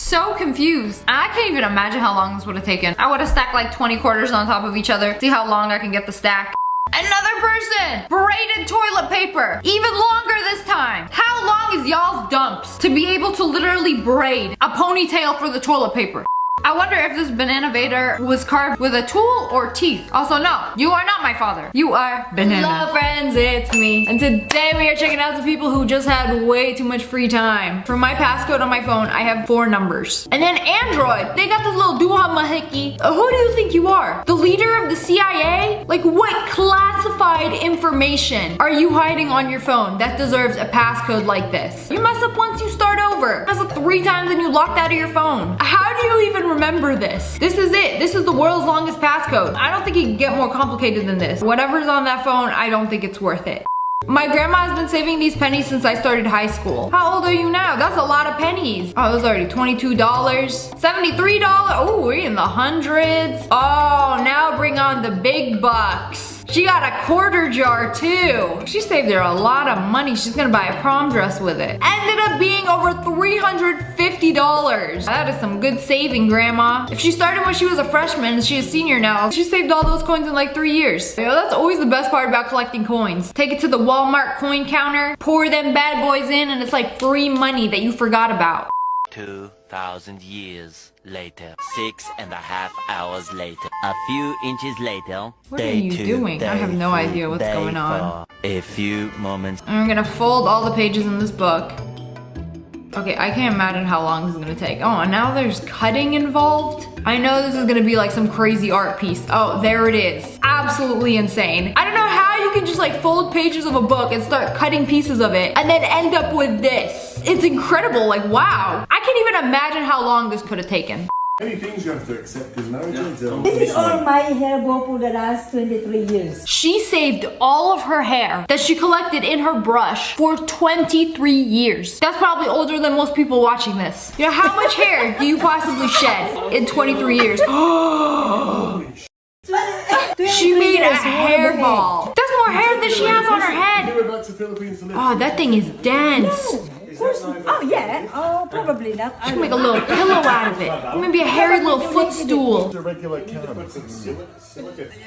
so confused. I can't even imagine how long this would have taken. I would have stacked like 20 quarters on top of each other. See how long I can get the stack. Another person! Braided toilet paper! Even longer this time! How long is y'all's dumps to be able to literally braid a ponytail for the toilet paper? I wonder if this banana Vader was carved with a tool or teeth. Also, no, you are not my father. You are banana. Hello friends, it's me. And today we are checking out the people who just had way too much free time. For my passcode on my phone, I have 4 numbers. And then Android, they got this little duha mahiki. Who do you think you are? The leader of the CIA? Like what classified information are you hiding on your phone that deserves a passcode like this? You mess up once, you start over. Mess up 3 times and you locked out of your phone. How do you even remember this? This is it. This is the world's longest passcode. I don't think it can get more complicated than this. Whatever's on that phone, I don't think it's worth it. My grandma has been saving these pennies since I started high school. How old are you now? That's a lot of pennies. Oh, those are already $22, $73. Oh, we're in the hundreds. Oh, now bring on the big bucks. She got a quarter jar too. She saved her a lot of money. She's gonna buy a prom dress with it. Ended up being over $350. That is some good saving, Grandma. If she started when she was a freshman and she's a senior now, she saved all those coins in like 3 years. You know, that's always the best part about collecting coins. Take it to the Walmart coin counter, pour them bad boys in, and it's like free money that you forgot about. 2,000 years later, 6.5 hours later, a few inches later. What are you doing? I have no idea what's going on. A few moments. I'm gonna fold all the pages in this book. Okay, I can't imagine how long this is gonna take. Oh, and now there's cutting involved? I know this is gonna be like some crazy art piece. Oh, there it is. Absolutely insane. I don't know how you can just like fold pages of a book and start cutting pieces of it and then end up with this. It's incredible, like wow. I can't even imagine how long this could have taken. Many things you have to accept in marriage. This is all my hair bought for the last 23 years. She saved all of her hair that she collected in her brush for 23 years. That's probably older than most people watching this. You know, how much hair do you possibly shed in 23 years? She made a hairball. That's more hair than she has on her head. Oh, that thing is dense. Of course. Oh yeah. Oh, probably not. She can make a little pillow out of it. Maybe a hairy little footstool.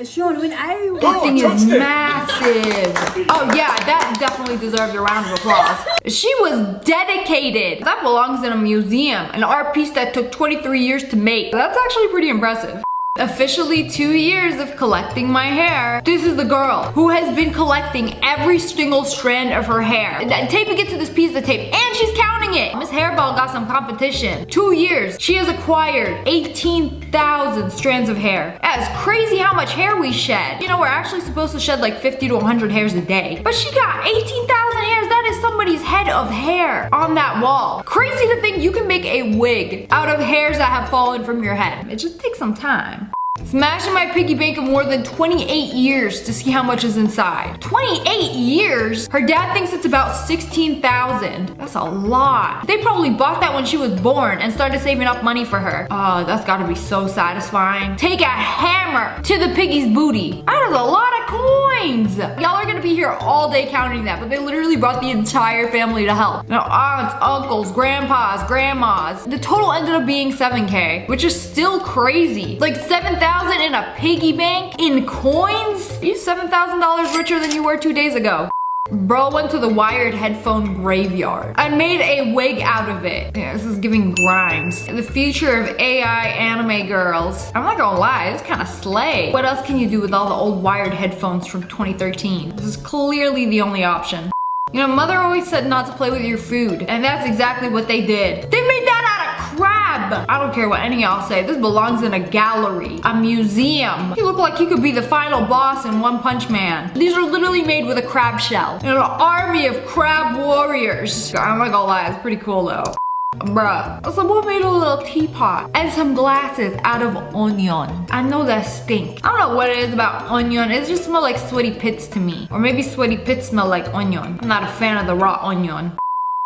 Sean, when I That thing is massive. Oh yeah, that definitely deserves a round of applause. She was dedicated. That belongs in a museum. An art piece that took 23 years to make. That's actually pretty impressive. Officially 2 years of collecting my hair. This is the girl who has been collecting every single strand of her hair. Taping it to this piece of tape, and she's counting it. Miss Hairball got some competition. 2 years, she has acquired 18,000 strands of hair. That is crazy how much hair we shed. You know, we're actually supposed to shed like 50 to 100 hairs a day. But she got 18,000 hairs. That is somebody's head of hair on that wall. Crazy to think you can make a wig out of hairs that have fallen from your head. It just takes some time. Smashing my piggy bank of more than 28 years to see how much is inside. 28 years? Her dad thinks it's about 16,000. That's a lot. They probably bought that when she was born and started saving up money for her. Oh, that's gotta be so satisfying. Take a hammer to the piggy's booty. That is a lot of coins. Y'all are gonna be here all day counting that, but they literally brought the entire family to help. Now, aunts, uncles, grandpas, grandmas. The total ended up being 7K, which is still crazy. Like 7,000 in a piggy bank in coins? You're $7,000 richer than you were 2 days ago. Bro went to the wired headphone graveyard. I made a wig out of it. Yeah, this is giving Grimes. The future of AI anime girls. I'm not gonna lie, it's kind of slay. What else can you do with all the old wired headphones from 2013? This is clearly the only option. You know, mother always said not to play with your food, and that's exactly what they did. They made that out of crab. I don't care what any of y'all say. This belongs in a gallery, a museum. You look like you could be the final boss in One Punch Man. These are literally made with a crab shell. And an army of crab warriors. I'm not gonna lie, it's pretty cool though. Bruh, someone made a little teapot and some glasses out of onion. I know that stink. I don't know what it is about onion. It just smells like sweaty pits to me. Or maybe sweaty pits smell like onion. I'm not a fan of the raw onion.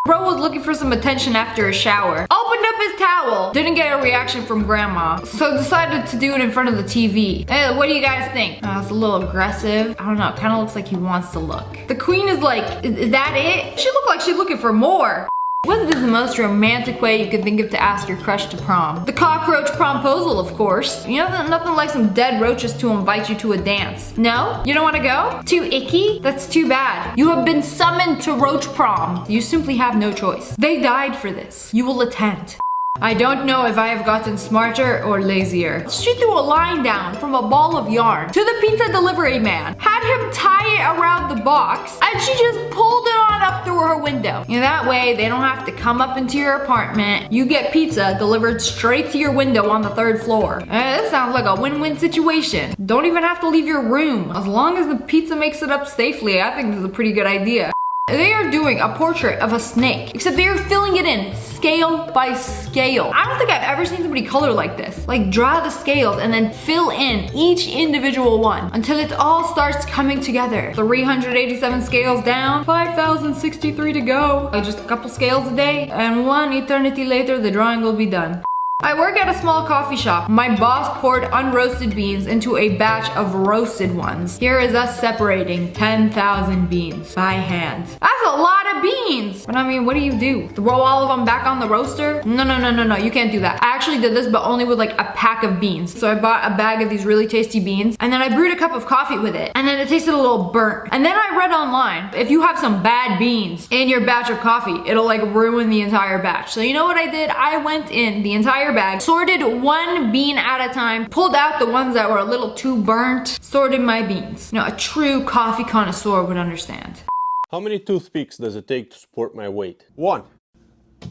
Bro was looking for some attention after a shower. Opened up his towel. Didn't get a reaction from grandma. So decided to do it in front of the TV. Hey, what do you guys think? It's a little aggressive. I don't know, it kind of looks like he wants to look. The queen is like, is that it? She looked like she's looking for more. What is the most romantic way you could think of to ask your crush to prom? The cockroach promposal, of course. You know, nothing like some dead roaches to invite you to a dance. No? You don't want to go? Too icky? That's too bad. You have been summoned to roach prom. You simply have no choice. They died for this. You will attend. I don't know if I have gotten smarter or lazier. She threw a line down from a ball of yarn to the pizza delivery man, had him tie it around the box, and she just pulled it on up through her window. You know, that way they don't have to come up into your apartment. You get pizza delivered straight to your window on the 3rd floor. This sounds like a win-win situation. Don't even have to leave your room. As long as the pizza makes it up safely, I think this is a pretty good idea. They are doing a portrait of a snake, except they are filling it in scale by scale. I don't think I've ever seen somebody color like this. Like draw the scales and then fill in each individual one until it all starts coming together. 387 scales down, 5,063 to go. Just a couple scales a day, and 1 eternity later the drawing will be done. I work at a small coffee shop. My boss poured unroasted beans into a batch of roasted ones. Here is us separating 10,000 beans by hand. That's a lot of beans! But I mean, what do you do? Throw all of them back on the roaster? No, you can't do that. I actually did this, but only with like a pack of beans. So I bought a bag of these really tasty beans, and then I brewed a cup of coffee with it, and then it tasted a little burnt. And then I read online, if you have some bad beans in your batch of coffee, it'll like ruin the entire batch. So you know what I did? I went in the entire bag, sorted one bean at a time, pulled out the ones that were a little too burnt, sorted my beans. You know, a true coffee connoisseur would understand. How many toothpicks does it take to support my weight? 1.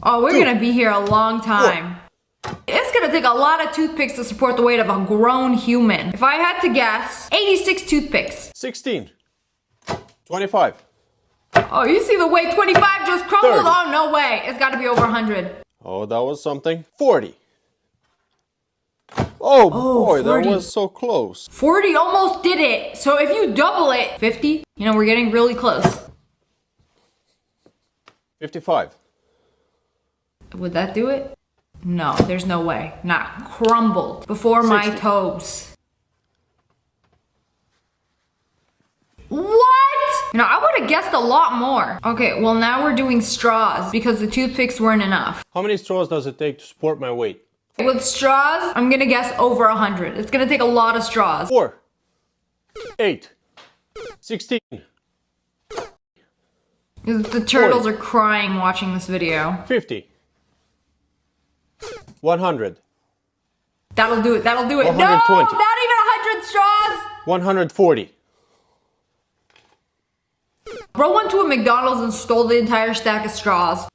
Oh, we're gonna be here a long time. 4. It's gonna take a lot of toothpicks to support the weight of a grown human. If I had to guess, 86 toothpicks. 16. 25. Oh, you see the way 25 just crumbled? 30. Oh, no way. It's gotta be over 100. Oh, that was something. 40. Oh boy, 40. that was so close. 40 almost did it. So if you double it, 50, you know, we're getting really close. 55. Would that do it? No, there's no way. Not crumbled before my 60. toes. What? You know, I would have guessed a lot more. Okay, well now we're doing straws because the toothpicks weren't enough. How many straws does it take to support my weight? With straws, I'm gonna guess over 100. It's gonna take a lot of straws. 4, 8, 16. The turtles are crying watching this video. 50. 100. That'll do it, that'll do it. 120. No, not even 100 straws. 140. Bro went to a McDonald's and stole the entire stack of straws.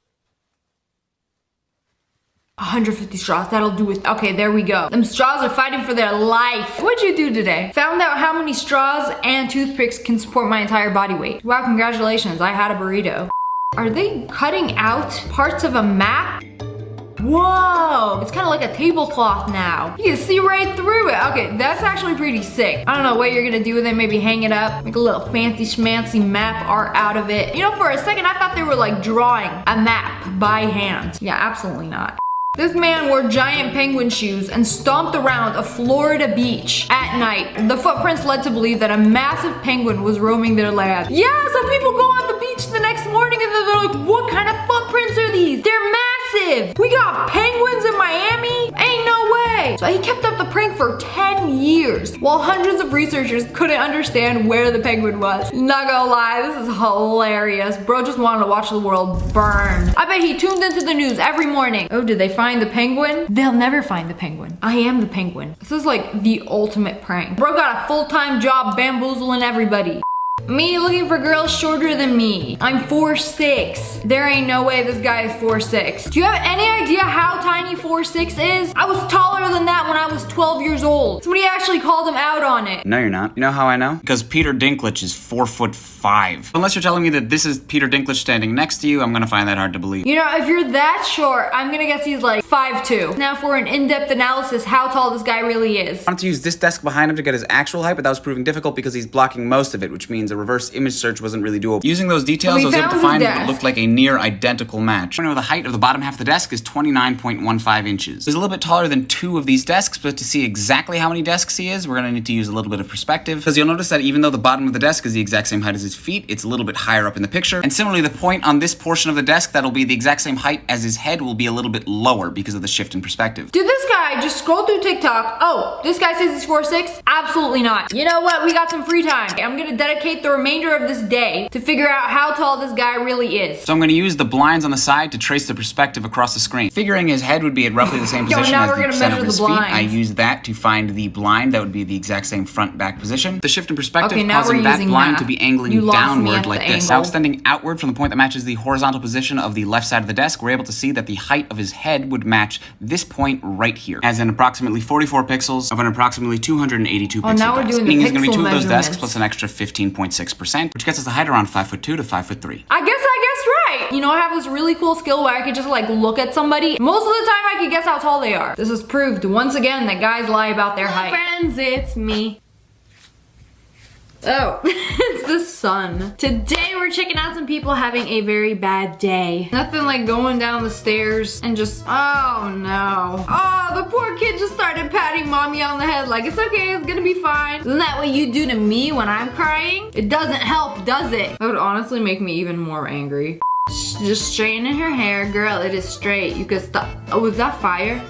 150 straws, that'll do it. Okay, there we go. Them straws are fighting for their life. What'd you do today? Found out how many straws and toothpicks can support my entire body weight. Wow, congratulations, I had a burrito. Are they cutting out parts of a map? Whoa, it's kind of like a tablecloth now. You can see right through it. Okay, that's actually pretty sick. I don't know what you're gonna do with it. Maybe hang it up, make a little fancy schmancy map art out of it. You know, for a second, I thought they were like drawing a map by hand. Yeah, absolutely not. This man wore giant penguin shoes and stomped around a Florida beach at night. The footprints led to believe that a massive penguin was roaming their land. Yeah, so people go on the beach the next morning and they're like, what kind of footprints are these? They're massive. We got penguins in Miami? Ain't no way. So he kept up the prank for 10 years while hundreds of researchers couldn't understand where the penguin was. Not gonna lie, this is hilarious. Bro just wanted to watch the world burn. I bet he tuned into the news every morning. Oh, did they find the penguin? They'll never find the penguin. I am the penguin. This is like the ultimate prank. Bro got a full-time job bamboozling everybody. Me looking for girls shorter than me. I'm 4'6". There ain't no way this guy is 4'6". Do you have any idea how tiny 4'6" is? I was taller than that when I was 12 years old. Somebody actually called him out on it. No, you're not. You know how I know? Because Peter Dinklage is 4'5". Unless you're telling me that this is Peter Dinklage standing next to you, I'm gonna find that hard to believe. You know, if you're that short, I'm gonna guess he's like 5'2". Now for an in-depth analysis, how tall this guy really is. I wanted to use this desk behind him to get his actual height, but that was proving difficult because he's blocking most of it, which means a reverse image search wasn't really doable. Using those details, I was able to find what looked like a near identical match. I know the height of the bottom half of the desk is 29.15 inches. He's a little bit taller than 2 of these desks, but to see exactly how many desks he is, we're gonna need to use a little bit of perspective, because you'll notice that even though the bottom of the desk is the exact same height as his feet, it's a little bit higher up in the picture. And similarly, the point on this portion of the desk that'll be the exact same height as his head will be a little bit lower because of the shift in perspective. Did this guy just scroll through TikTok? Oh, this guy says he's 4'6"? Absolutely not. You know what? We got some free time. I'm gonna dedicate the remainder of this day to figure out how tall this guy really is. So I'm gonna use the blinds on the side to trace the perspective across the screen. Figuring his head would be at roughly the same position as the center of his feet, I used that to find the blind that would be the exact same front-back position. The shift in perspective causing that blind to be angling downward like this. Now extending outward from the point that matches the horizontal position of the left side of the desk, we're able to see that the height of his head would match this point right here, as in approximately 44 pixels of an approximately 282 pixel now we're doing meaning the he's gonna be 2 of those measurements. desks plus an extra 15.6%, which gets us a height around 5'2" to 5'3". I guess right. You know, I have this really cool skill where I could just like look at somebody. Most of the time I could guess how tall they are. This has proved once again that guys lie about their height. Friends, it's me. Oh, it's the sun. Today we're checking out some people having a very bad day. Nothing like going down the stairs and just, oh no. Oh, the poor kid just started patting mommy on the head like, it's okay, it's gonna be fine. Isn't that what you do to me when I'm crying? It doesn't help, does it? That would honestly make me even more angry. Just straightening her hair, girl, it is straight. You could stop. Oh, is that fire?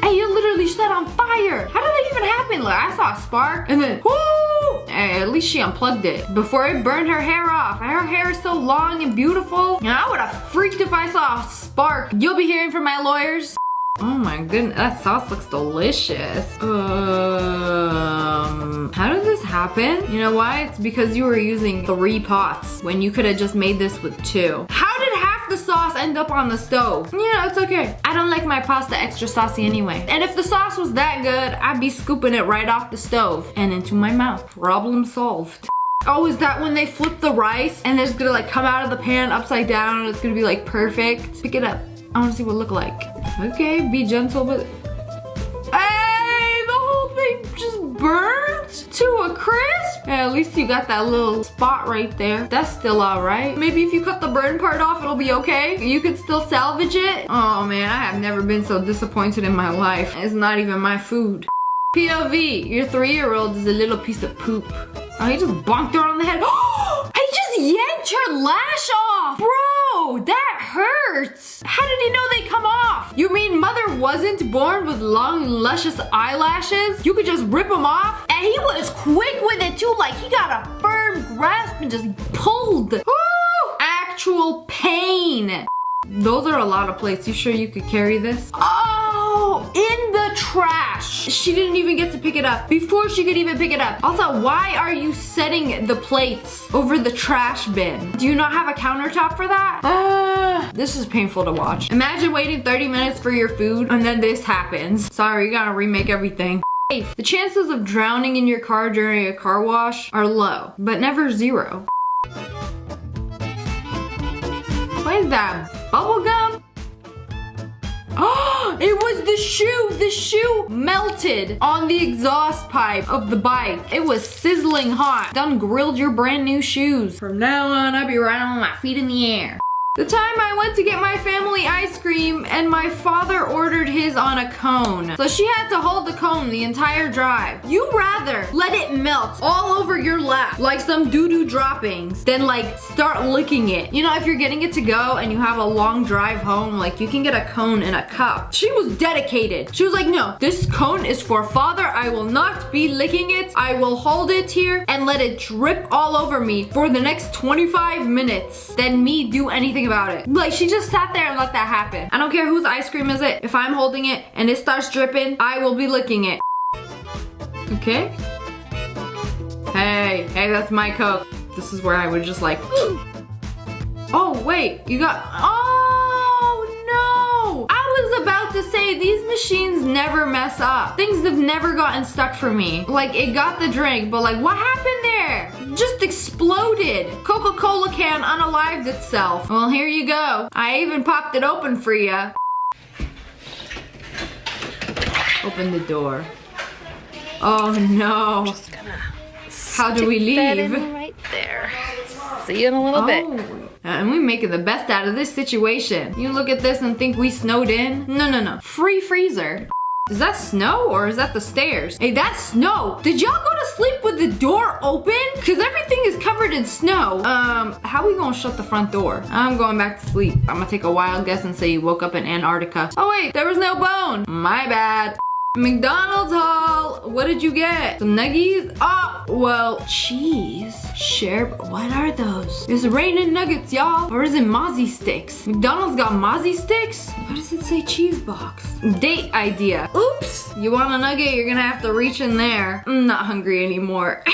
Hey, you literally set on fire. How did that even happen? Like, I saw a spark and then, whoo! Hey, at least she unplugged it before it burned her hair off. Her hair is so long and beautiful. You know, I would have freaked if I saw a spark. You'll be hearing from my lawyers. Oh my goodness, that sauce looks delicious. How did this happen? You know why? It's because you were using 3 pots when you could have just made this with 2. How did half the sauce end up on the stove? Yeah, it's okay. I don't like my pasta extra saucy anyway. And if the sauce was that good, I'd be scooping it right off the stove and into my mouth. Problem solved. Oh, is that when they flip the rice and it's gonna like come out of the pan upside down and it's gonna be like perfect? Pick it up. I wanna see what it look like. Okay, be gentle with. Hey, the whole thing just burnt to a crisp. Hey, at least you got that little spot right there. That's still alright. Maybe if you cut the burn part off, it'll be okay. You could still salvage it. Oh man, I have never been so disappointed in my life. It's not even my food. POV, your 3-year-old is a little piece of poop. Oh, he just bonked her on the head. I just yanked her lash off! Bro, that hurts! How did he know they come off? You mean mother wasn't born with long, luscious eyelashes? You could just rip them off? And he was quick with it too, like he got a firm grasp and just pulled. Woo! Actual pain. Those are a lot of plates. You sure you could carry this? Oh, in the trash. She didn't even get to pick it up before she could even pick it up. Also, why are you setting the plates over the trash bin? Do you not have a countertop for that? This is painful to watch. Imagine waiting 30 minutes for your food and then this happens. Sorry, you gotta remake everything. The chances of drowning in your car during a car wash are low, but never zero. What is that? Bubble gum? Oh, it was the shoe. The shoe melted on the exhaust pipe of the bike. It was sizzling hot. Done grilled your brand new shoes. From now on, I'll be riding on my feet in the air. The time I went to get my family ice cream and my father ordered his on a cone. So she had to hold the cone the entire drive. You rather let it melt all over your lap like some doo-doo droppings than like start licking it. You know, if you're getting it to go and you have a long drive home, like you can get a cone in a cup. She was dedicated. She was like, no, this cone is for father. I will not be licking it. I will hold it here and let it drip all over me for the next 25 minutes. Then me do anything about it. Like she just sat there and let that happen. I don't care whose ice cream is it. If I'm holding it and it starts dripping, I will be licking it. Okay? Hey, that's my Coke. This is where I would just like, oh wait, you got, oh no! I was about to say these machines never mess up. Things have never gotten stuck for me. Like it got the drink, but like what happened there? Just exploded. Coca-Cola can unalived itself. Well, here you go. I even popped it open for ya. Open the door. Oh no. Just gonna how do we leave? That in right there. See you in a little bit. And we making the best out of this situation. You look at this and think we snowed in? No. Free freezer. Is that snow or is that the stairs? Hey, that's snow. Did y'all go to sleep with the door open? Because everything is covered in snow. How we gonna shut the front door? I'm going back to sleep. I'm gonna take a wild guess and say you woke up in Antarctica. Oh wait, there was no bone. My bad. McDonald's haul. What did you get? Some nuggies? Oh, well, cheese. Sure, but what are those? It's raining nuggets, y'all. Or is it Mozzie sticks? McDonald's got Mozzie sticks? Why does it say cheese box? Date idea. Oops. You want a nugget? You're gonna have to reach in there. I'm not hungry anymore.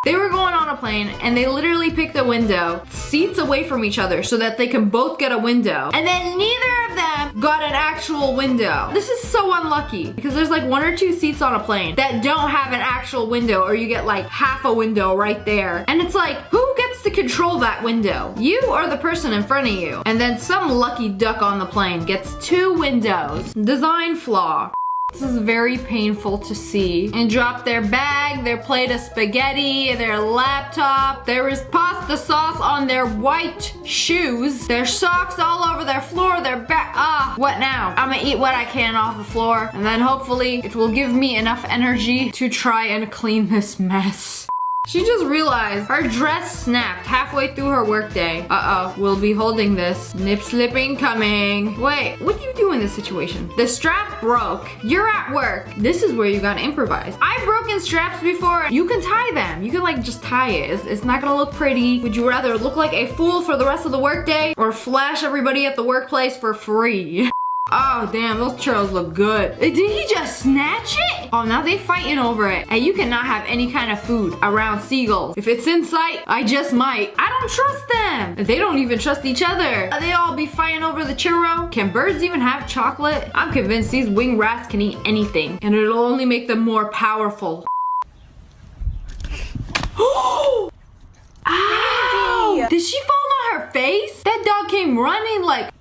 They were going on a plane and they literally picked a window, seats away from each other so that they can both get a window. And then neither of them got an actual window. This is so unlucky because there's like 1 or 2 seats on a plane that don't have an actual window, or you get like half a window right there. And it's like, who gets to control that window? You or the person in front of you? And then some lucky duck on the plane gets 2 windows. Design flaw. This is very painful to see. And drop their bag, their plate of spaghetti, their laptop. There is pasta sauce on their white shoes. Their socks all over their floor, their back. What now? I'm gonna eat what I can off the floor, and then hopefully it will give me enough energy to try and clean this mess. She just realized her dress snapped halfway through her workday. Uh-oh, we'll be holding this. Nip slipping coming. Wait, what do you do in this situation? The strap broke. You're at work. This is where you gotta improvise. I've broken straps before. You can tie them. You can like just tie it. It's not gonna look pretty. Would you rather look like a fool for the rest of the workday or flash everybody at the workplace for free? Oh damn, those churros look good. Did he just snatch it? Oh, now they fighting over it. And you cannot have any kind of food around seagulls. If it's in sight, I just might. I don't trust them. They don't even trust each other. They all be fighting over the churro. Can birds even have chocolate? I'm convinced these winged rats can eat anything, and it'll only make them more powerful. Ow! Did she fall on her face? That dog came running like...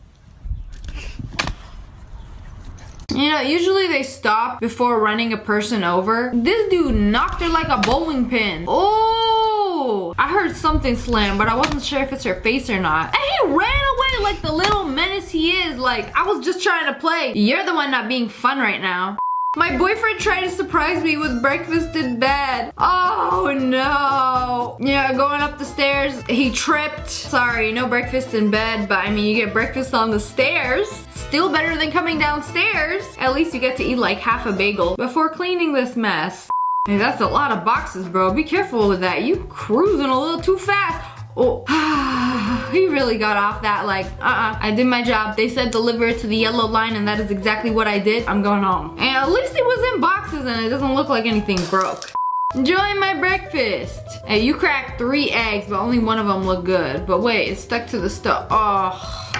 You know, usually they stop before running a person over. This dude knocked her like a bowling pin. Oh, I heard something slam, but I wasn't sure if it's her face or not. And he ran away like the little menace he is. Like, I was just trying to play. You're the one not being fun right now. My boyfriend tried to surprise me with breakfast in bed. Oh no. Yeah, going up the stairs, he tripped. Sorry, no breakfast in bed, but I mean, you get breakfast on the stairs. Still better than coming downstairs. At least you get to eat like half a bagel before cleaning this mess. Hey, that's a lot of boxes, bro. Be careful with that. You cruising a little too fast. Oh, he really got off that like, I did my job. They said deliver it to the yellow line and that is exactly what I did. I'm going home. And at least it was in boxes and it doesn't look like anything broke. Enjoying my breakfast. Hey, you cracked 3 eggs, but only one of them looked good. But wait, it's stuck to the stove. Oh.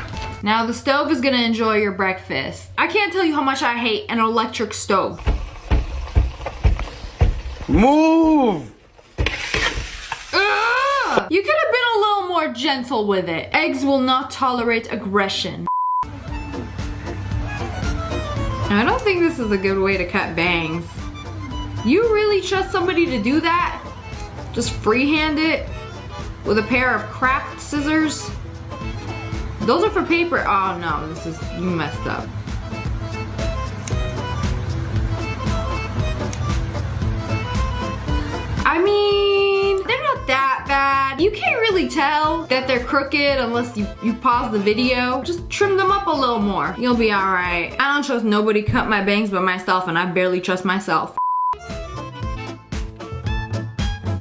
Now the stove is gonna enjoy your breakfast. I can't tell you how much I hate an electric stove. Move! You could have been a little more gentle with it. Eggs will not tolerate aggression. I don't think this is a good way to cut bangs. You really trust somebody to do that? Just freehand it with a pair of craft scissors? Those are for paper. Oh no, this is, you messed up. I mean, they're not that bad. You can't really tell that they're crooked unless you pause the video. Just trim them up a little more. You'll be all right. I don't trust nobody cut my bangs but myself, and I barely trust myself.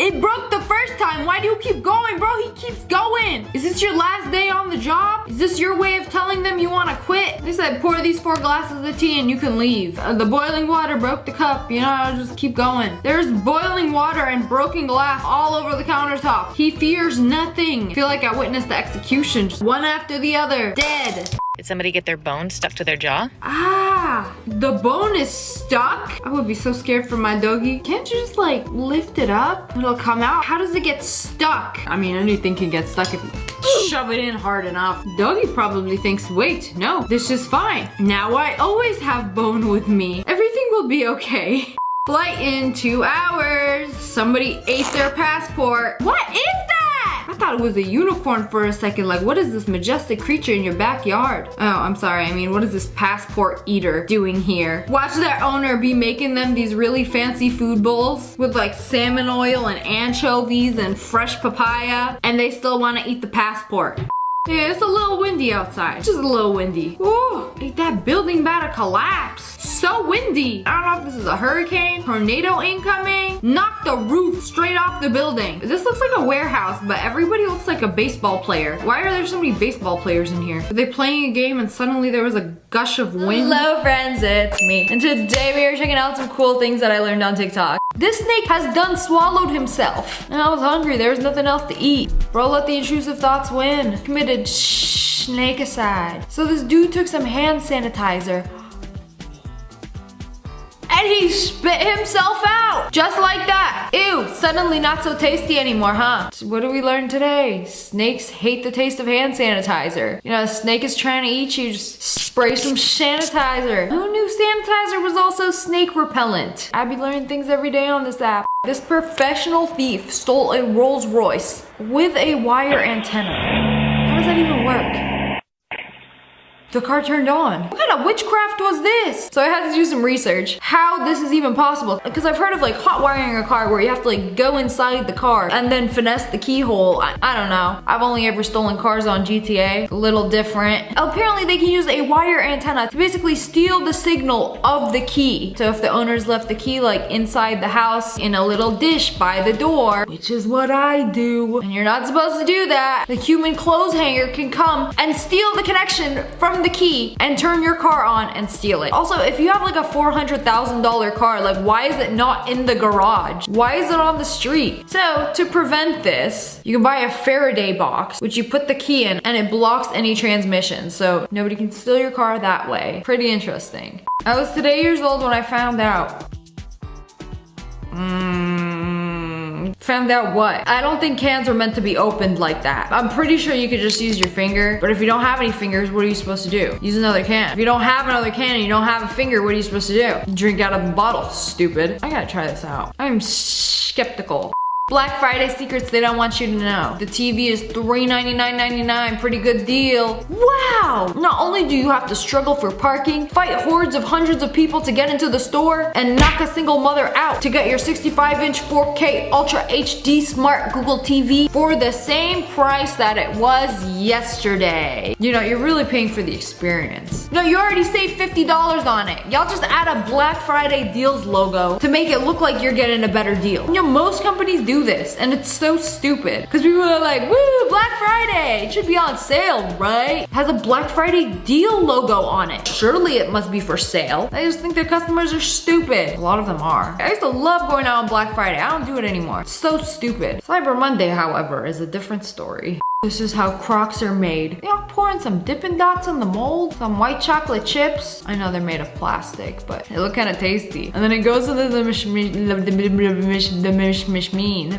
It broke the first time. Why do you keep going, bro? He keeps going. Is this your last day on the job? Is this your way of telling them you want to quit? They said pour these 4 glasses of tea and you can leave. The boiling water broke the cup. You know, just keep going. There's boiling water and broken glass all over the countertop. He fears nothing. I feel like I witnessed the execution. Just one after the other. Dead. Did somebody get their bone stuck to their jaw? Ah, the bone is stuck? I would be so scared for my doggy. Can't you just like lift it up? It'll come out. How does it get stuck? I mean, anything can get stuck if you shove it in hard enough. Doggy probably thinks, wait, no, this is fine. Now I always have bone with me. Everything will be okay. Flight in 2 hours. Somebody ate their passport. What is that? I thought it was a unicorn for a second. Like, what is this majestic creature in your backyard? Oh, I'm sorry. I mean, what is this passport eater doing here? Watch their owner be making them these really fancy food bowls with like salmon oil and anchovies and fresh papaya, and they still want to eat the passport. Yeah, it's a little windy outside. Just a little windy. Ooh, ain't that building about to collapse? So windy. I don't know if this is a hurricane, tornado incoming. Knock the roof straight off the building. This looks like a warehouse, but everybody looks like a baseball player. Why are there so many baseball players in here? Are they playing a game and suddenly there was a gush of wind? Hello friends, it's me. And today we are checking out some cool things that I learned on TikTok. This snake has done swallowed himself. And I was hungry, there was nothing else to eat. Bro, let the intrusive thoughts win. Committed snake aside. So this dude took some hand sanitizer and he spit himself out. Just like that. Ew, suddenly not so tasty anymore, huh? So what did we learn today? Snakes hate the taste of hand sanitizer. You know, a snake is trying to eat you, just spray some sanitizer. Who knew sanitizer was also snake repellent? I be learning things every day on this app. This professional thief stole a Rolls Royce with a wire antenna. How does that even work? The car turned on. What kind of witchcraft was this? So I had to do some research. How this is even possible. Because I've heard of like hot wiring a car where you have to like go inside the car and then finesse the keyhole. I don't know. I've only ever stolen cars on GTA. A little different. Apparently they can use a wire antenna to basically steal the signal of the key. So if the owners left the key like inside the house in a little dish by the door, which is what I do, and you're not supposed to do that, the human clothes hanger can come and steal the connection from the key and turn your car on and steal it. Also, if you have like a $400,000 car, like why is it not in the garage? Why is it on the street? So to prevent this, you can buy a Faraday box, which you put the key in and it blocks any transmission. So nobody can steal your car that way. Pretty interesting. I was today years old when I found out. Found out what? I don't think cans are meant to be opened like that. I'm pretty sure you could just use your finger, but if you don't have any fingers, what are you supposed to do? Use another can. If you don't have another can and you don't have a finger, what are you supposed to do? Drink out of the bottle, stupid. I gotta try this out. I'm skeptical. Black Friday secrets they don't want you to know. The TV is $399.99, pretty good deal. Wow! Not only do you have to struggle for parking, fight hordes of hundreds of people to get into the store, and knock a single mother out to get your 65-inch 4K Ultra HD Smart Google TV for the same price that it was yesterday. You know, you're really paying for the experience. No, you already saved $50 on it. Y'all just add a Black Friday deals logo to make it look like you're getting a better deal. You know, most companies do this, and it's so stupid because people are like, woo, Black Friday, it should be on sale, right? Has a Black Friday deal logo on it. Surely it must be for sale. I just think their customers are stupid. A lot of them are. I used to love going out on Black Friday. I don't do it anymore. It's so stupid. Cyber Monday, however, is a different story. This is how Crocs are made. Y'all pouring some Dippin' Dots in the mold, some white chocolate chips. I know they're made of plastic, but they look kind of tasty. And then it goes into the mishmean,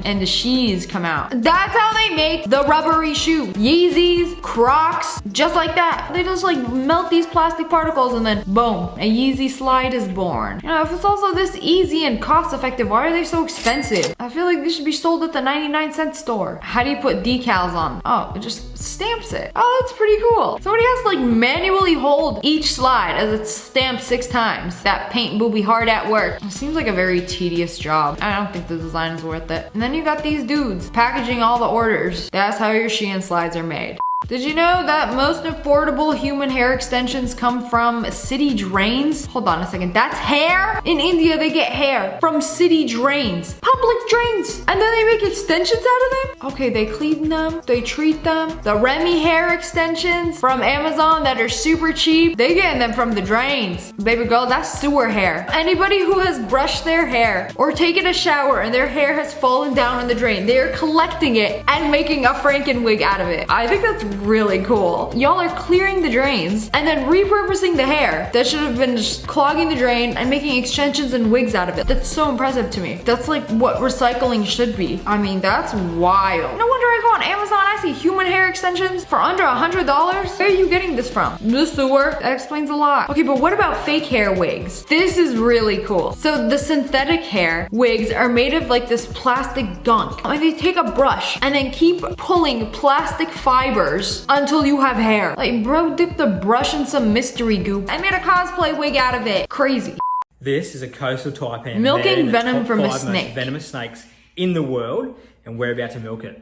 and the shees come out. That's how they make the rubbery shoe. Yeezys, Crocs, just like that. They just like melt these plastic particles and then boom, a Yeezy slide is born. You know, if it's also this easy and cost effective, why are they so expensive? I feel like they should be sold at the 99-cent store. How do you put decals on? Oh, it just stamps it. Oh, that's pretty cool. Somebody has to like manually hold each slide as it's stamped 6 times. That paint will be hard at work. It seems like a very tedious job. I don't think the design is worth it. And then you got these dudes packaging all the orders. That's how your Shein slides are made. Did you know that most affordable human hair extensions come from city drains? Hold on a second, that's hair? In India, they get hair from city drains. Public drains. And then they make extensions out of them? Okay, they clean them, they treat them. The Remy hair extensions from Amazon that are super cheap, they get them from the drains. Baby girl, that's sewer hair. Anybody who has brushed their hair or taken a shower and their hair has fallen down in the drain, they are collecting it and making a Franken wig out of it. I think that's really cool. Y'all are clearing the drains and then repurposing the hair that should have been just clogging the drain and making extensions and wigs out of it. That's so impressive to me. That's like what recycling should be. I mean, that's wild. No wonder I go on Amazon, I see human hair extensions for under $100. Where are you getting this from? The sewer. That explains a lot. Okay, but what about fake hair wigs? This is really cool. So the synthetic hair wigs are made of like this plastic gunk. And they take a brush and then keep pulling plastic fibers until you have hair. Like, bro, dip the brush in some mystery goop. I made a cosplay wig out of it. Crazy. This is a coastal taipan. Milking venom from a top 5 snake. most venomous snakes in the world, and we're about to milk it.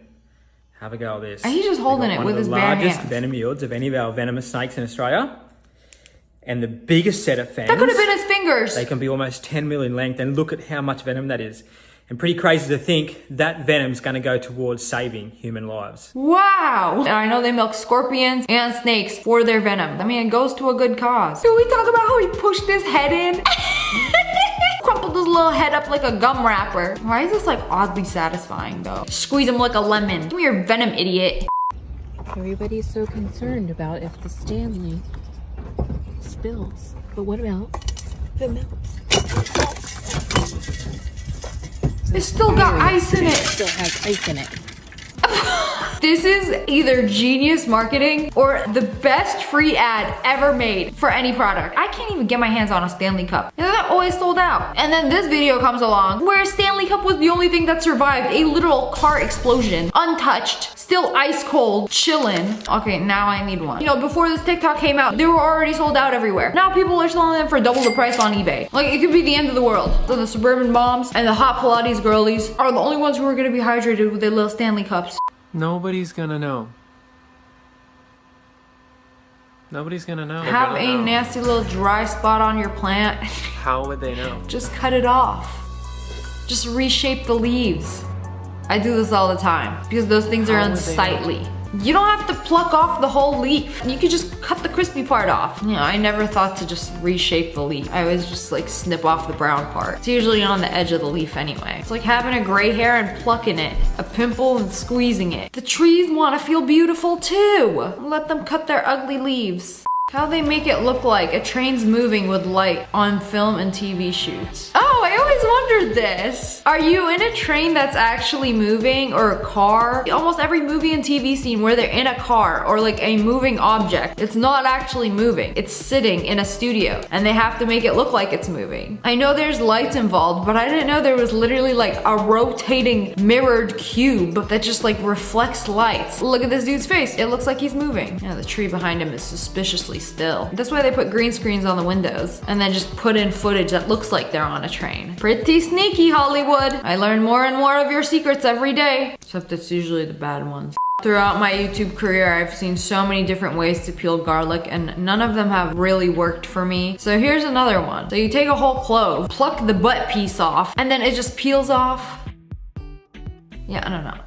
Have a go at this. And he's just holding it with his bare hands. One of the largest venom yields of any of our venomous snakes in Australia. And the biggest set of fangs. That could have been his fingers. They can be almost 10 mil in length, and look at how much venom that is. And pretty crazy to think that venom's gonna go towards saving human lives. Wow! And I know they milk scorpions and snakes for their venom. I mean, it goes to a good cause. Can we talk about how he pushed his head in? Crumpled his little head up like a gum wrapper. Why is this like oddly satisfying though? Squeeze him like a lemon. Give me your venom, idiot. Everybody's so concerned about if the Stanley spills. But what about the milk? It still got ice in it. It still has ice in it. This is either genius marketing or the best free ad ever made for any product. I can't even get my hands on a Stanley Cup. And they're always sold out. And then this video comes along where a Stanley Cup was the only thing that survived a literal car explosion. Untouched, still ice cold, chilling. Okay, now I need one. You know, before this TikTok came out, they were already sold out everywhere. Now people are selling them for double the price on eBay. Like, it could be the end of the world. So the suburban moms and the hot Pilates girlies are the only ones who are gonna be hydrated with their little Stanley Cups. Nobody's gonna know. Nobody's gonna know. Have a nasty little dry spot on your plant. How would they know? Just cut it off. Just reshape the leaves. I do this all the time because those things are unsightly. You don't have to pluck off the whole leaf. You could just cut the crispy part off. You know, I never thought to just reshape the leaf. I always just like snip off the brown part. It's usually on the edge of the leaf anyway. It's like having a gray hair and plucking it, a pimple and squeezing it. The trees want to feel beautiful too. Let them cut their ugly leaves. How they make it look like a train's moving with light on film and TV shoots. Oh, I always wondered this. Are you in a train that's actually moving or a car? Almost every movie and TV scene where they're in a car or like a moving object, it's not actually moving. It's sitting in a studio and they have to make it look like it's moving. I know there's lights involved, but I didn't know there was literally like a rotating mirrored cube that just like reflects lights. Look at this dude's face. It looks like he's moving. Yeah, the tree behind him is suspiciously still. That's why they put green screens on the windows and then just put in footage that looks like they're on a train. Pretty sneaky, Hollywood. I learn more and more of your secrets every day. Except it's usually the bad ones. Throughout my YouTube career, I've seen so many different ways to peel garlic and none of them have really worked for me. So here's another one. So you take a whole clove, pluck the butt piece off, and then it just peels off. Yeah, I don't know.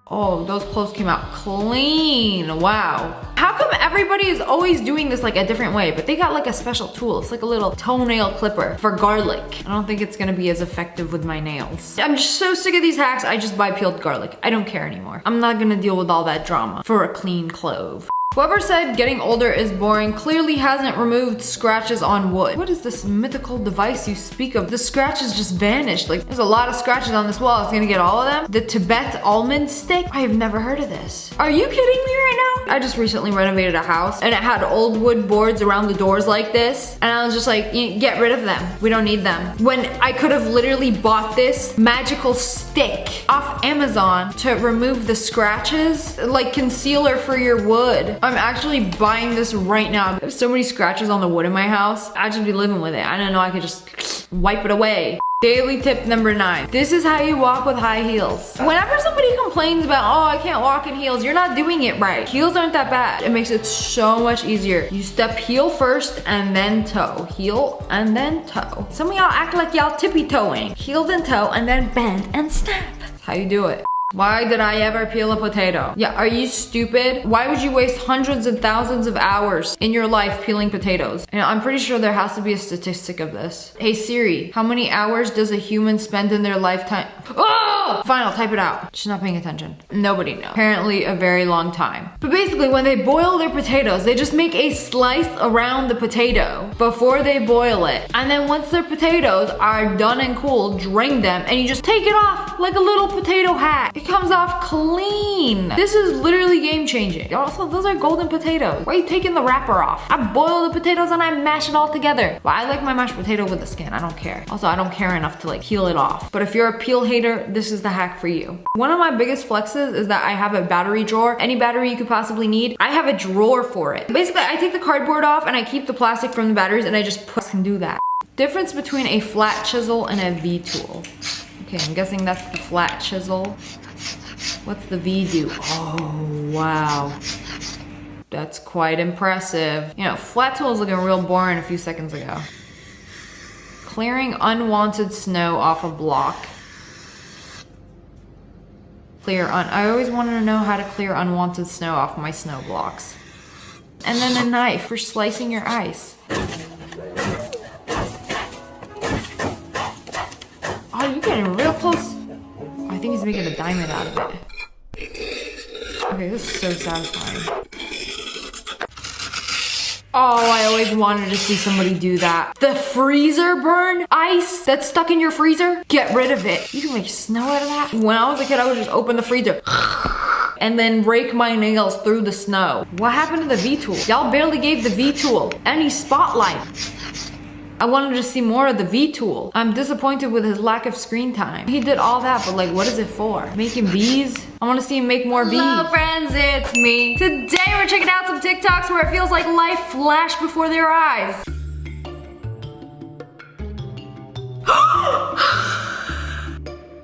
Oh, those cloves came out clean. Wow. How come everybody is always doing this like a different way, but they got like a special tool? It's like a little toenail clipper for garlic. I don't think it's gonna be as effective with my nails. I'm just so sick of these hacks, I just buy peeled garlic. I don't care anymore. I'm not gonna deal with all that drama for a clean clove. Whoever said getting older is boring clearly hasn't removed scratches on wood. What is this mythical device you speak of? The scratches just vanished. Like, there's a lot of scratches on this wall. It's gonna get all of them? The Tibet almond stick? I have never heard of this. Are you kidding me right now? I just recently renovated a house and it had old wood boards around the doors like this. And I was just like, get rid of them. We don't need them. When I could have literally bought this magical stick off Amazon to remove the scratches, like concealer for your wood. I'm actually buying this right now. I have so many scratches on the wood in my house. I'd just be living with it. I didn't know I could just wipe it away. Daily tip number 9. This is how you walk with high heels. Whenever somebody complains about, oh, I can't walk in heels, you're not doing it right. Heels aren't that bad. It makes it so much easier. You step heel first and then toe. Heel and then toe. Some of y'all act like y'all tippy toeing. Heel then toe and then bend and snap. That's how you do it. Why did I ever peel a potato? Yeah, are you stupid? Why would you waste hundreds and thousands of hours in your life peeling potatoes? And I'm pretty sure there has to be a statistic of this. Hey Siri, how many hours does a human spend in their lifetime? Oh! Fine, I'll type it out. She's not paying attention. Nobody knows. Apparently a very long time. But basically when they boil their potatoes, they just make a slice around the potato before they boil it. And then once their potatoes are done and cool, drain them and you just take it off like a little potato hat. It comes off clean. This is literally game changing. Also, those are golden potatoes. Why are you taking the wrapper off? I boil the potatoes and I mash it all together. Well, I like my mashed potato with the skin. I don't care. Also, I don't care enough to like peel it off. But if you're a peel hater, this is the hack for you. One of my biggest flexes is that I have a battery drawer. Any battery you could possibly need, I have a drawer for it. Basically, I take the cardboard off and I keep the plastic from the batteries and I just can do that. Difference between a flat chisel and a V-tool. Okay, I'm guessing that's the flat chisel. What's the V do? Oh, wow. That's quite impressive. You know, flat tool was looking real boring a few seconds ago. Clearing unwanted snow off a block. I always wanted to know how to clear unwanted snow off my snow blocks. And then a knife for slicing your ice. Oh, you're getting real close. I think he's making a diamond out of it. Okay, this is so satisfying. Oh, I always wanted to see somebody do that. The freezer burn ice that's stuck in your freezer, get rid of it. You can make snow out of that. When I was a kid, I would just open the freezer and then rake my nails through the snow. What happened to the V-tool? Y'all barely gave the V-tool any spotlight. I wanted to see more of the V-tool. I'm disappointed with his lack of screen time. He did all that, but like, what is it for? Making V's? I want to see him make more V's. Hello friends, it's me. Today we're checking out some TikToks where it feels like life flashed before their eyes.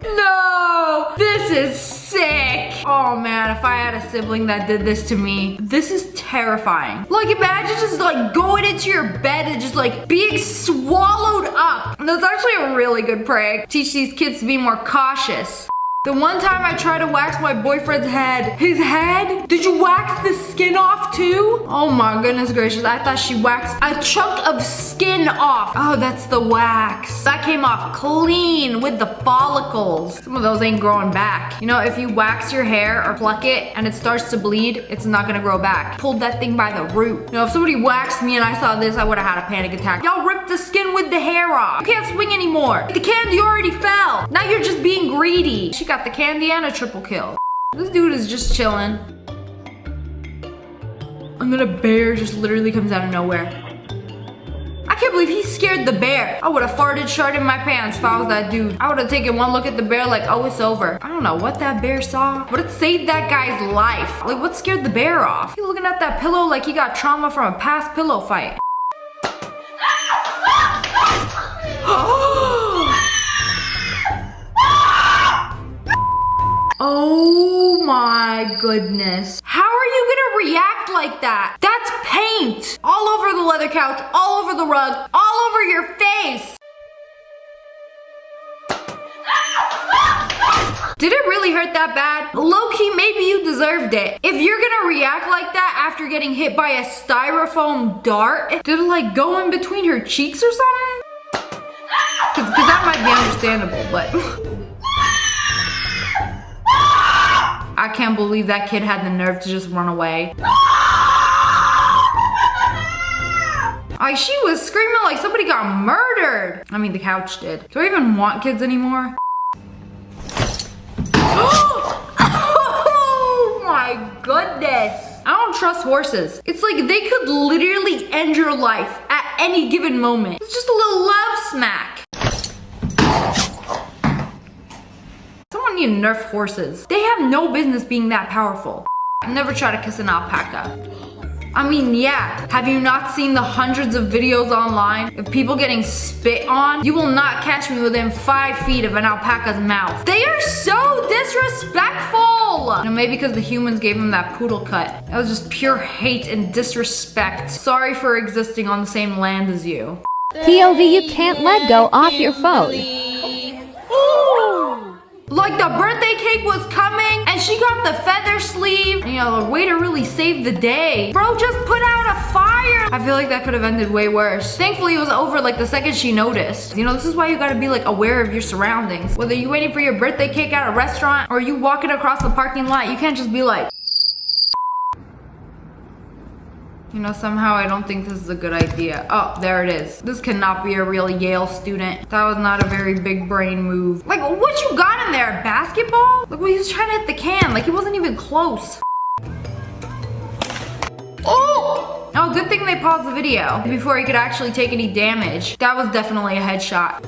No! This is sick! Oh man, if I had a sibling that did this to me, this is terrifying. Like imagine just like going into your bed and just like being swallowed up. That's actually a really good prank. Teach these kids to be more cautious. The one time I tried to wax my boyfriend's head. His head? Did you wax the skin off too? Oh my goodness gracious. I thought she waxed a chunk of skin off. Oh, that's the wax. That came off clean with the follicles. Some of those ain't growing back. You know, if you wax your hair or pluck it and it starts to bleed, it's not gonna grow back. Pulled that thing by the root. You know, if somebody waxed me and I saw this, I would have had a panic attack. Y'all ripped the skin with the hair off. You can't swing anymore. The candy already fell. Now you're just being greedy. She got the candy and a triple kill. This dude is just chilling. And then a bear just literally comes out of nowhere. I can't believe he scared the bear. I would have farted shard in my pants if I was that dude. I would have taken one look at the bear like, oh, it's over. I don't know what that bear saw, but it saved that guy's life. Like, what scared the bear off? He's looking at that pillow like he got trauma from a past pillow fight. Oh my goodness. How are you gonna react like that? That's paint! All over the leather couch, all over the rug, all over your face! Did it really hurt that bad? Low-key, maybe you deserved it. If you're gonna react like that after getting hit by a styrofoam dart, did it like go in between her cheeks or something? Cause that might be understandable, but... I can't believe that kid had the nerve to just run away. Like, she was screaming like somebody got murdered. I mean, the couch did. Do I even want kids anymore? Oh my goodness. I don't trust horses. It's like they could literally end your life at any given moment. It's just a little love smack. Someone need to nerf horses. They have no business being that powerful. Never try to kiss an alpaca. I mean, yeah, have you not seen the hundreds of videos online of people getting spit on? You will not catch me within 5 feet of an alpaca's mouth. They are so disrespectful! You know, maybe because the humans gave them that poodle cut. That was just pure hate and disrespect. Sorry for existing on the same land as you. POV, you can't let go off your phone. Like the birthday cake was coming and she got the feather sleeve. You know, the waiter really saved the day. Bro just put out a fire. I feel like that could have ended way worse. Thankfully it was over like the second she noticed. You know, this is why you gotta be like aware of your surroundings. Whether you're waiting for your birthday cake at a restaurant or you walking across the parking lot, you can't just be like, you know, somehow I don't think this is a good idea. Oh, there it is. This cannot be a real Yale student. That was not a very big brain move. Like, what you got in there? Basketball? Like, well, he was trying to hit the can. Like, he wasn't even close. Oh! Oh, good thing they paused the video before he could actually take any damage. That was definitely a headshot.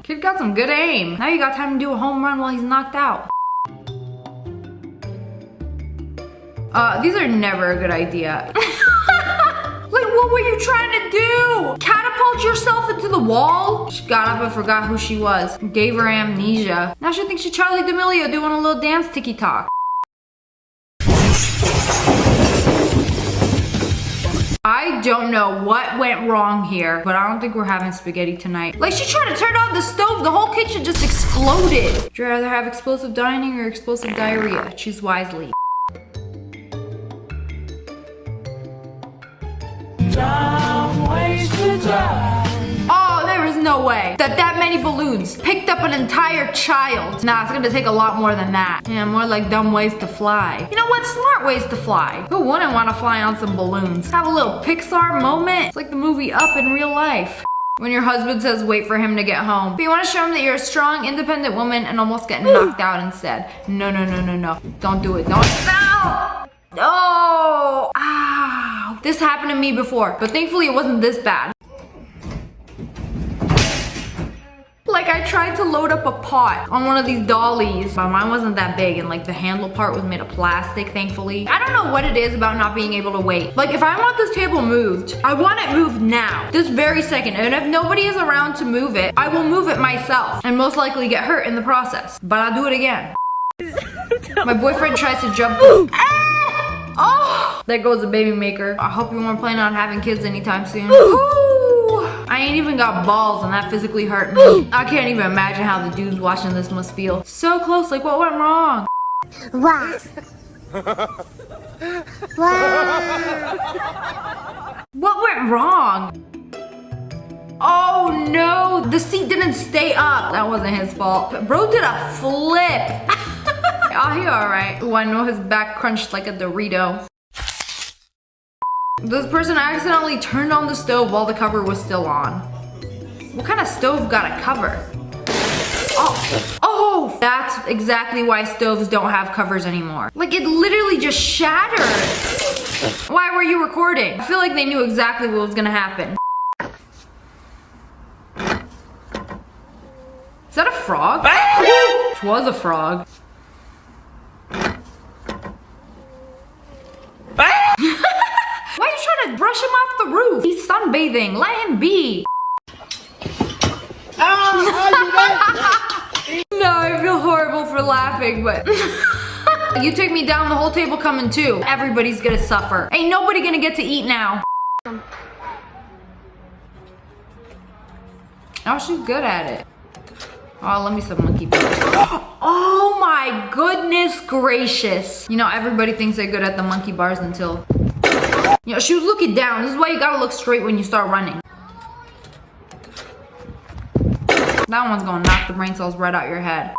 Kid got some good aim. Now you got time to do a home run while he's knocked out. These are never a good idea. Like, what were you trying to do? Catapult yourself into the wall? She got up and forgot who she was. Gave her amnesia. Now she thinks she's Charlie D'Amelio doing a little dance tiki-talk. I don't know what went wrong here, but I don't think we're having spaghetti tonight. Like, she tried to turn on the stove, the whole kitchen just exploded. Would you rather have explosive dining or explosive diarrhea? Choose wisely. Oh, there is no way that many balloons picked up an entire child. Nah, it's gonna take a lot more than that. Yeah, more like dumb ways to fly. You know what? Smart ways to fly. Who wouldn't want to fly on some balloons? Have a little Pixar moment. It's like the movie Up in real life. When your husband says wait for him to get home. But you want to show him that you're a strong, independent woman and almost get knocked out instead. No, no, no, no, no. Don't do it. Don't. No! Oh! Ow! This happened to me before, but thankfully it wasn't this bad. Like, I tried to load up a pot on one of these dollies, but mine wasn't that big, and like the handle part was made of plastic, thankfully. I don't know what it is about not being able to wait. Like, if I want this table moved, I want it moved now, this very second. And if nobody is around to move it, I will move it myself and most likely get hurt in the process. But I'll do it again. My boyfriend tries to jump. Oh, there goes the baby maker. I hope you weren't planning on having kids anytime soon. I ain't even got balls and that physically hurt me. I can't even imagine how the dudes watching this must feel. So close, like what went wrong? Wow. What went wrong? Oh no, the seat didn't stay up. That wasn't his fault. Bro did a flip. Oh, he alright. Oh, I know his back crunched like a Dorito. This person accidentally turned on the stove while the cover was still on. What kind of stove got a cover? Oh, that's exactly why stoves don't have covers anymore. Like, it literally just shattered. Why were you recording? I feel like they knew exactly what was gonna happen. Is that a frog? It was a frog. Why are you trying to brush him off the roof? He's sunbathing. Let him be. No, I feel horrible for laughing, but you take me down, the whole table coming too. Everybody's gonna suffer. Ain't nobody gonna get to eat now. Oh, she's good at it. Oh, let me some monkey bars. Oh my goodness gracious. You know, everybody thinks they're good at the monkey bars until... You know, she was looking down. This is why you gotta look straight when you start running. That one's gonna knock the brain cells right out your head.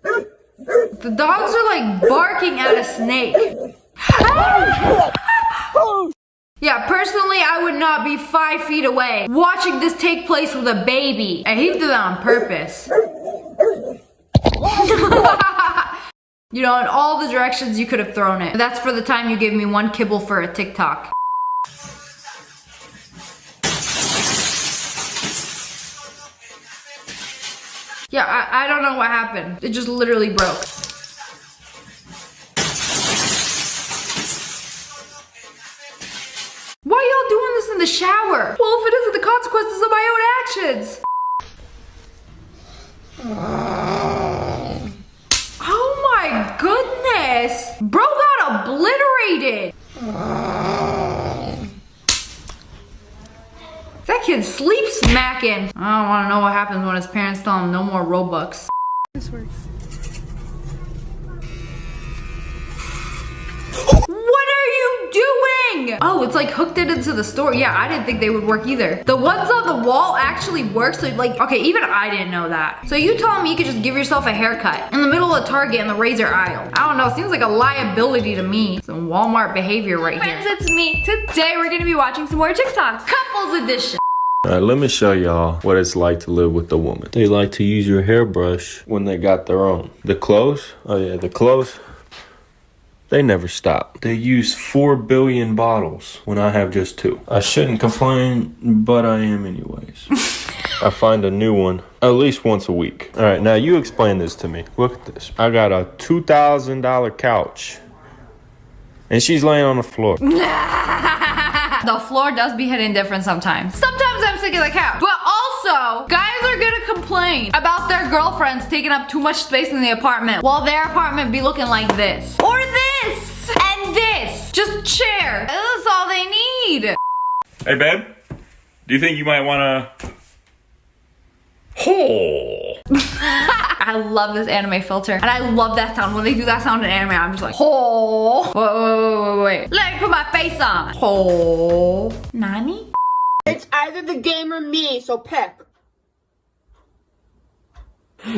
The dogs are like barking at a snake. Yeah, personally, I would not be 5 feet away watching this take place with a baby. And he did that on purpose. You know, in all the directions you could have thrown it. That's for the time you gave me 1 kibble for a TikTok. Yeah, I don't know what happened. It just literally broke. Why are y'all doing this in the shower? Well, if it isn't the consequences of my own actions. Oh my goodness. Bro got obliterated. That kid sleep smacking. I don't want to know what happens when his parents tell him no more Robux. This works. What are you doing? Oh, it's like hooked it into the store. Yeah, I didn't think they would work either. The ones on the wall actually work. So like, okay, even I didn't know that. So you telling me you could just give yourself a haircut in the middle of Target in the razor aisle? I don't know, seems like a liability to me. Some Walmart behavior right here. Friends, it's me. Today we're gonna be watching some more TikTok. Couples edition. Alright, let me show y'all what it's like to live with a woman. They like to use your hairbrush when they got their own. The clothes, oh yeah, the clothes, they never stop. They use 4 billion bottles when I have just 2. I shouldn't complain, but I am anyways. I find a new one at least once a week. Alright, now you explain this to me. Look at this. I got a $2,000 couch, and she's laying on the floor. The floor does be hitting different sometimes. Sometimes I'm sick of the couch. But also, guys are gonna complain about their girlfriends taking up too much space in the apartment while their apartment be looking like this. Or this. And this. Just chair. That's all they need. Hey, babe. Do you think you might want to... Oh. I love this anime filter. And I love that sound. When they do that sound in anime, I'm just like, oh. Wait. Let me put my face on. Oh. Nani? It's either the game or me, so pick.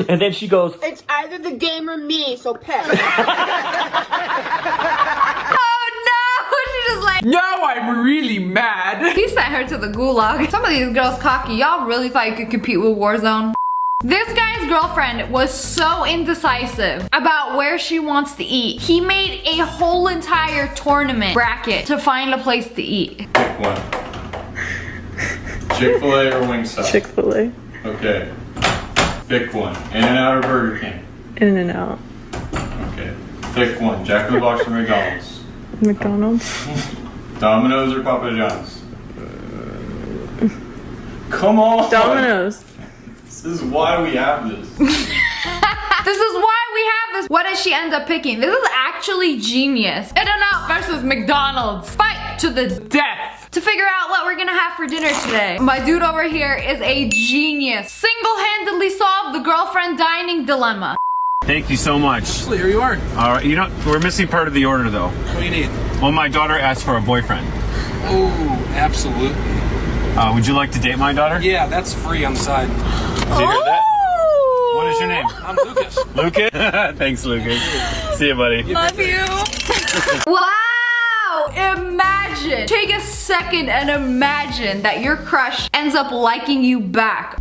And then she goes, It's either the game or me, so pick. Like, now I'm really mad. He sent her to the gulag. Some of these girls cocky. Y'all really thought you could compete with Warzone? This guy's girlfriend was so indecisive about where she wants to eat. He made a whole entire tournament bracket to find a place to eat. Pick one. Chick-fil-A or Wingstop? Chick-fil-A. Okay. Pick one. In-N-Out or Burger King? In-N-Out. Okay. Pick one. Jack in the Box or McDonald's? McDonald's. Domino's or Papa John's? Come on. Domino's. This is why we have this. This is why we have this. What did she end up picking? This is actually genius. In-N-Out versus McDonald's. Fight to the death. to figure out what we're gonna have for dinner today. My dude over here is a genius. Single-handedly solved the girlfriend dining dilemma. Thank you so much. Here you are. All right, you know, we're missing part of the order though. What do you need? Well, my daughter asked for a boyfriend. Oh, absolutely. Would you like to date my daughter? Yeah, that's free on the side. Did you hear that? What is your name? I'm Lucas. Lucas? Thanks, Lucas. See you, buddy. Love you. Wow! Imagine. Take a second and imagine that your crush ends up liking you back.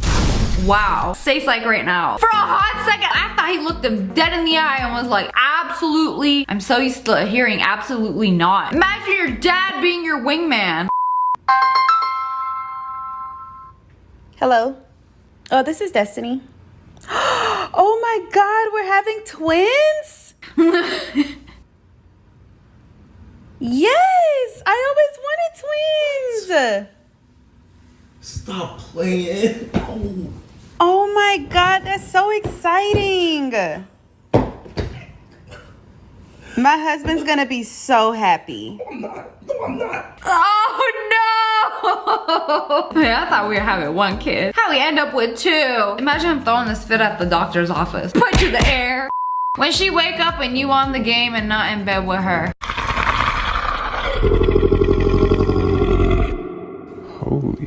Wow. Say psych right now. For a hot second, I thought he looked him dead in the eye and was like, absolutely. I'm so used to hearing absolutely not. Imagine your dad being your wingman. Hello. Oh, this is Destiny. Oh my God, we're having twins? Yes, I always wanted twins. Stop playing. Oh my God, that's so exciting. My husband's gonna be so happy. I'm not. No, I'm not. Oh no! Yeah, I thought we were having one kid. How we end up with two? Imagine him throwing this fit at the doctor's office. Punch in the air. When she wake up and you on the game and not in bed with her.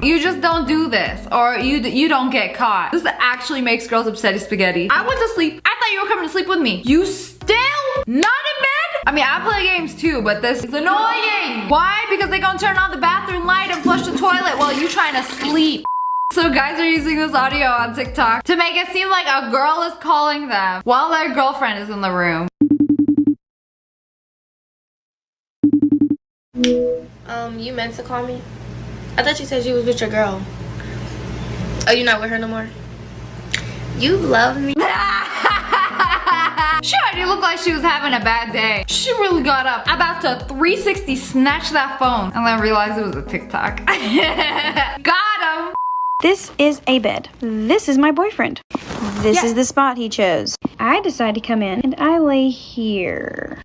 You just don't do this, or you don't get caught. This actually makes girls upsetty spaghetti. I went to sleep. I thought you were coming to sleep with me. You still not in bed? I mean, I play games too, but this is annoying. Why? Because they gonna turn on the bathroom light and flush the toilet while you trying to sleep. So guys are using this audio on TikTok to make it seem like a girl is calling them while their girlfriend is in the room. You meant to call me? I thought you said you was with your girl. Oh, you not with her no more? You love me. She already looked like she was having a bad day. She really got up, about to 360 snatch that phone, and then realized it was a TikTok. Got him! This is a bed. This is my boyfriend. This is the spot he chose. I decide to come in, and I lay here.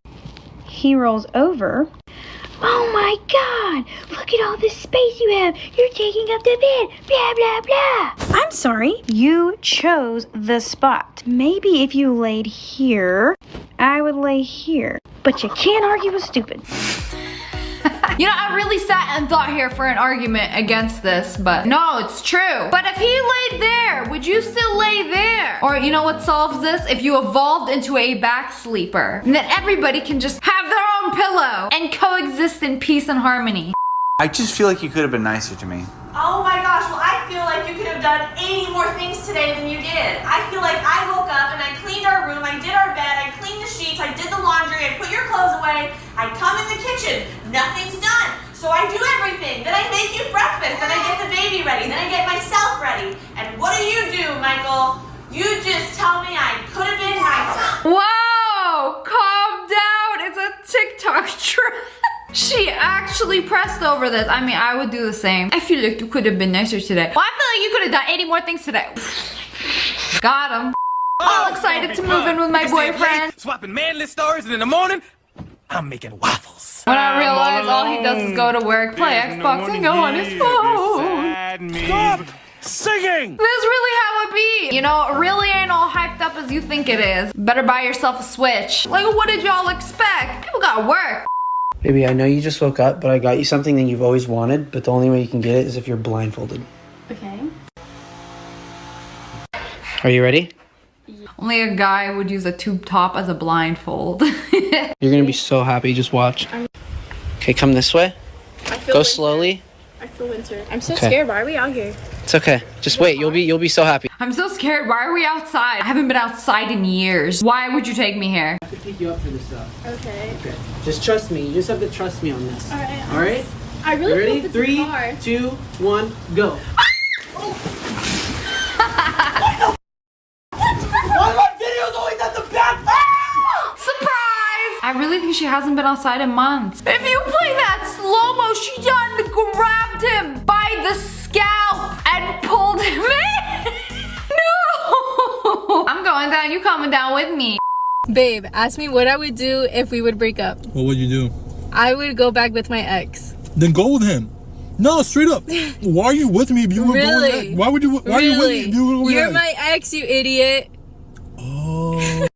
He rolls over. Oh my God! Look at all this space you have! You're taking up the bed! Blah, blah, blah! I'm sorry. You chose the spot. Maybe if you laid here, I would lay here. But you can't argue with stupid. You know, I really sat and thought here for an argument against this, but no, it's true. But if he laid there, would you still lay there? Or you know what solves this? If you evolved into a back sleeper, and then everybody can just have their own pillow and coexist in peace and harmony. I just feel like you could have been nicer to me. Oh my gosh, well I feel like you could have done 80 more things today than you did. I feel like I woke up and I cleaned our room, I did our bed, I cleaned the sheets, I did the laundry, I put your clothes away, I come in the kitchen, nothing's done. So I do everything, then I make you breakfast, then I get the baby ready, then I get myself ready. And what do, Michael? You just tell me I could have been nicer. Whoa, calm down, it's a TikTok trend. She actually pressed over this. I mean, I would do the same. I feel like you could have been nicer today. Well, I feel like you could have done 80 more things today. Got him. All excited to move in with my boyfriend. Swapping manly stories, and in the morning, I'm making waffles. When I realize all he does is go to work, play Xbox, and go on his phone. Stop singing! This is really how it be. You know, it really ain't all hyped up as you think it is. Better buy yourself a Switch. Like, what did y'all expect? People gotta work. Baby, I know you just woke up, but I got you something that you've always wanted, but the only way you can get it is if you're blindfolded. Okay. Are you ready? Only a guy would use a tube top as a blindfold. You're gonna be so happy, just watch. Okay, come this way. Go slowly. I feel winter. I'm so Okay. scared. Why are we out here? It's okay. Just wait, you'll be so happy. I'm so scared. Why are we outside? I haven't been outside in years. Why would you take me here? I have to pick you up for this stuff. Okay. Okay. Just trust me. You just have to trust me on this. Alright. Alright? I really Ready? hope it's a 3, car. 2, 1, go. Why my videos always at the back? Surprise! I really think she hasn't been outside in months. If you play that slow-mo, she done grabbed him by the scalp and pulled him in. No! I'm going down, you coming down with me. Babe, ask me what I would do if we would break up. What would you do? I would go back with my ex. Then go with him. No, straight up. Why are you with me if you were going Really? that? Why would you? Why are you with me if you were going You're that? my ex, you idiot.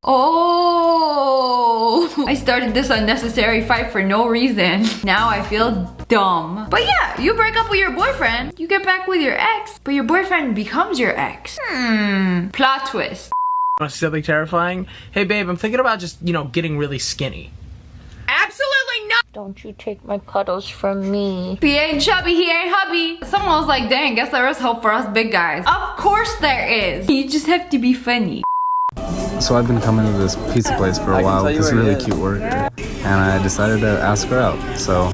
Oh, I started this unnecessary fight for no reason. Now I feel dumb. But yeah, you break up with your boyfriend, you get back with your ex, but your boyfriend becomes your ex. Plot twist. Want to see something terrifying? Hey babe, I'm thinking about just, you know, getting really skinny. Absolutely not. Don't you take my cuddles from me. He ain't chubby, he ain't hubby. Someone was like, dang, guess there is hope for us big guys. Of course there is. You just have to be funny. So I've been coming to this pizza place for a while with this really cute worker, and I decided to ask her out. So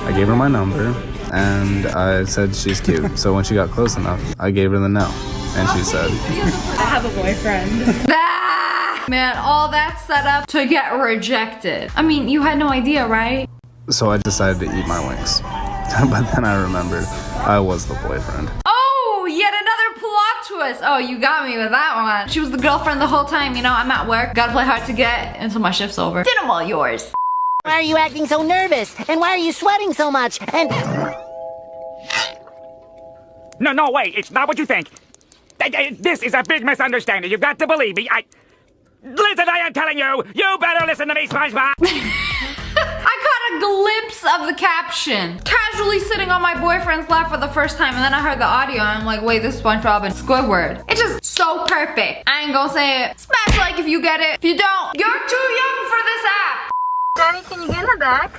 I gave her my number, and I said she's cute. So when she got close enough, I gave her the no, and she said, I have a boyfriend. Man, all that set up to get rejected. I mean, you had no idea, right? so I decided to eat my wings. But then I remembered I was the boyfriend. Oh, yet another plot twist. Oh, you got me with that one. She was the girlfriend the whole time, you know, I'm at work. Gotta play hard to get until my shift's over. Then I'm all yours. Why are you acting so nervous? And why are you sweating so much? And... No, wait, it's not what you think. This is a big misunderstanding. You've got to believe me. Listen, I am telling you, you better listen to me, SpongeBob. I caught a glimpse of the caption. Casually sitting on my boyfriend's lap for the first time, and then I heard the audio, and I'm like, wait, this is SpongeBob and Squidward. It's just so perfect. I ain't gonna say it. Smash like if you get it. If you don't, you're too young for this app. Daddy, can you get in the back?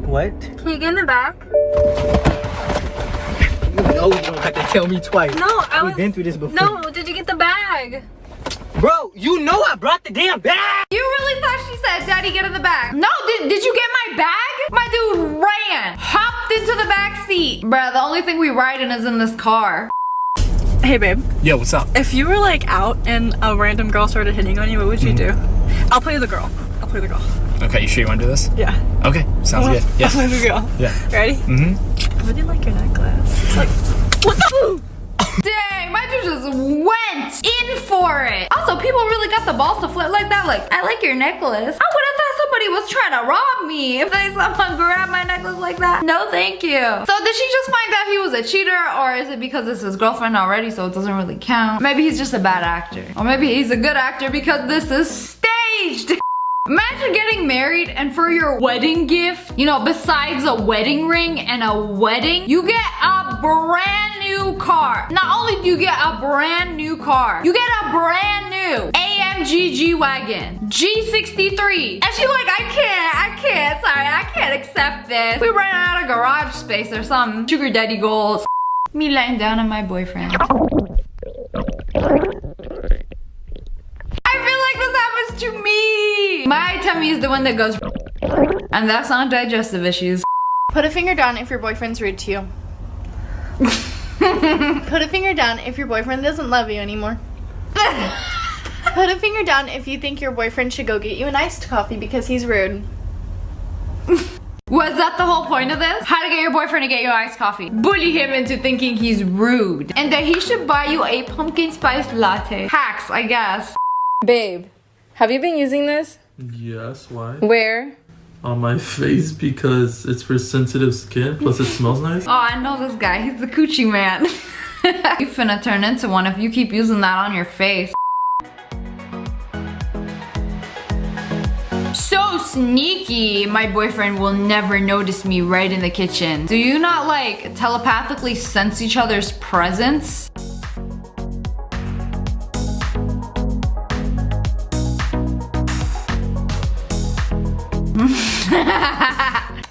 What? Can you get in the back? You know you don't have to tell me twice. No, We've been through this before. No, did you get the bag? Bro, you know I brought the damn bag! You really thought she said, Daddy, get in the back? No, did you get my bag? My dude ran, hopped into the back seat. Bruh, the only thing we ride in is in this car. Hey babe. Yo, what's up? If you were like out and a random girl started hitting on you, what would you do? I'll play the girl. I'll play the girl. Okay, you sure you want to do this? Yeah. Okay, sounds good. Yeah. I'll play the girl. Yeah. Ready? Mm-hmm. I really like your necklace. It's like, what the? Dang, my dude just went in for it. Also, people really got the balls to flirt like that. Like, I like your necklace. I would have thought somebody was trying to rob me if they someone grabbed my necklace like that. No, thank you. So did she just find out he was a cheater, or is it because it's his girlfriend already, so it doesn't really count? Maybe he's just a bad actor. Or maybe he's a good actor because this is staged. Imagine getting married and for your wedding gift, you know, besides a wedding ring and a wedding, you get a brand new car. Not only do you get a brand new car, you get a brand new AMG G-Wagon, G63. And she's like, I can't, sorry, I can't accept this. We ran out of garage space or something. Sugar daddy goals. Me laying down on my boyfriend. I feel like this happens to me. My tummy is the one that goes, and that's not digestive issues. Put a finger down if your boyfriend's rude to you. Put a finger down if your boyfriend doesn't love you anymore. Put a finger down if you think your boyfriend should go get you an iced coffee because he's rude. Was that the whole point of this? How to get your boyfriend to get you iced coffee. Bully him into thinking he's rude. And that he should buy you a pumpkin spice latte. Hacks, I guess. Babe, have you been using this? Yes, why? Where? On my face because it's for sensitive skin, plus it smells nice. Oh, I know this guy. He's the coochie man. You finna turn into one if you keep using that on your face. So sneaky. My boyfriend will never notice me right in the kitchen. Do you not like telepathically sense each other's presence?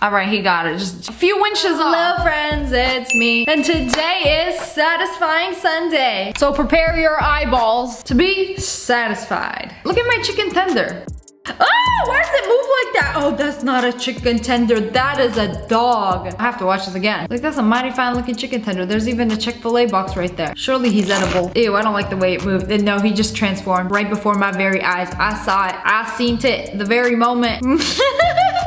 Alright, he got it. Just a few inches off. Hello friends, it's me. And today is Satisfying Sunday. So prepare your eyeballs to be satisfied. Look at my chicken tender. Oh, why does it move like that? Oh, that's not a chicken tender. That is a dog. I have to watch this again. Like, that's a mighty fine looking chicken tender. There's even a Chick-fil-A box right there. Surely he's edible. Ew, I don't like the way it moved. And no, he just transformed right before my very eyes. I saw it. I seen it the very moment.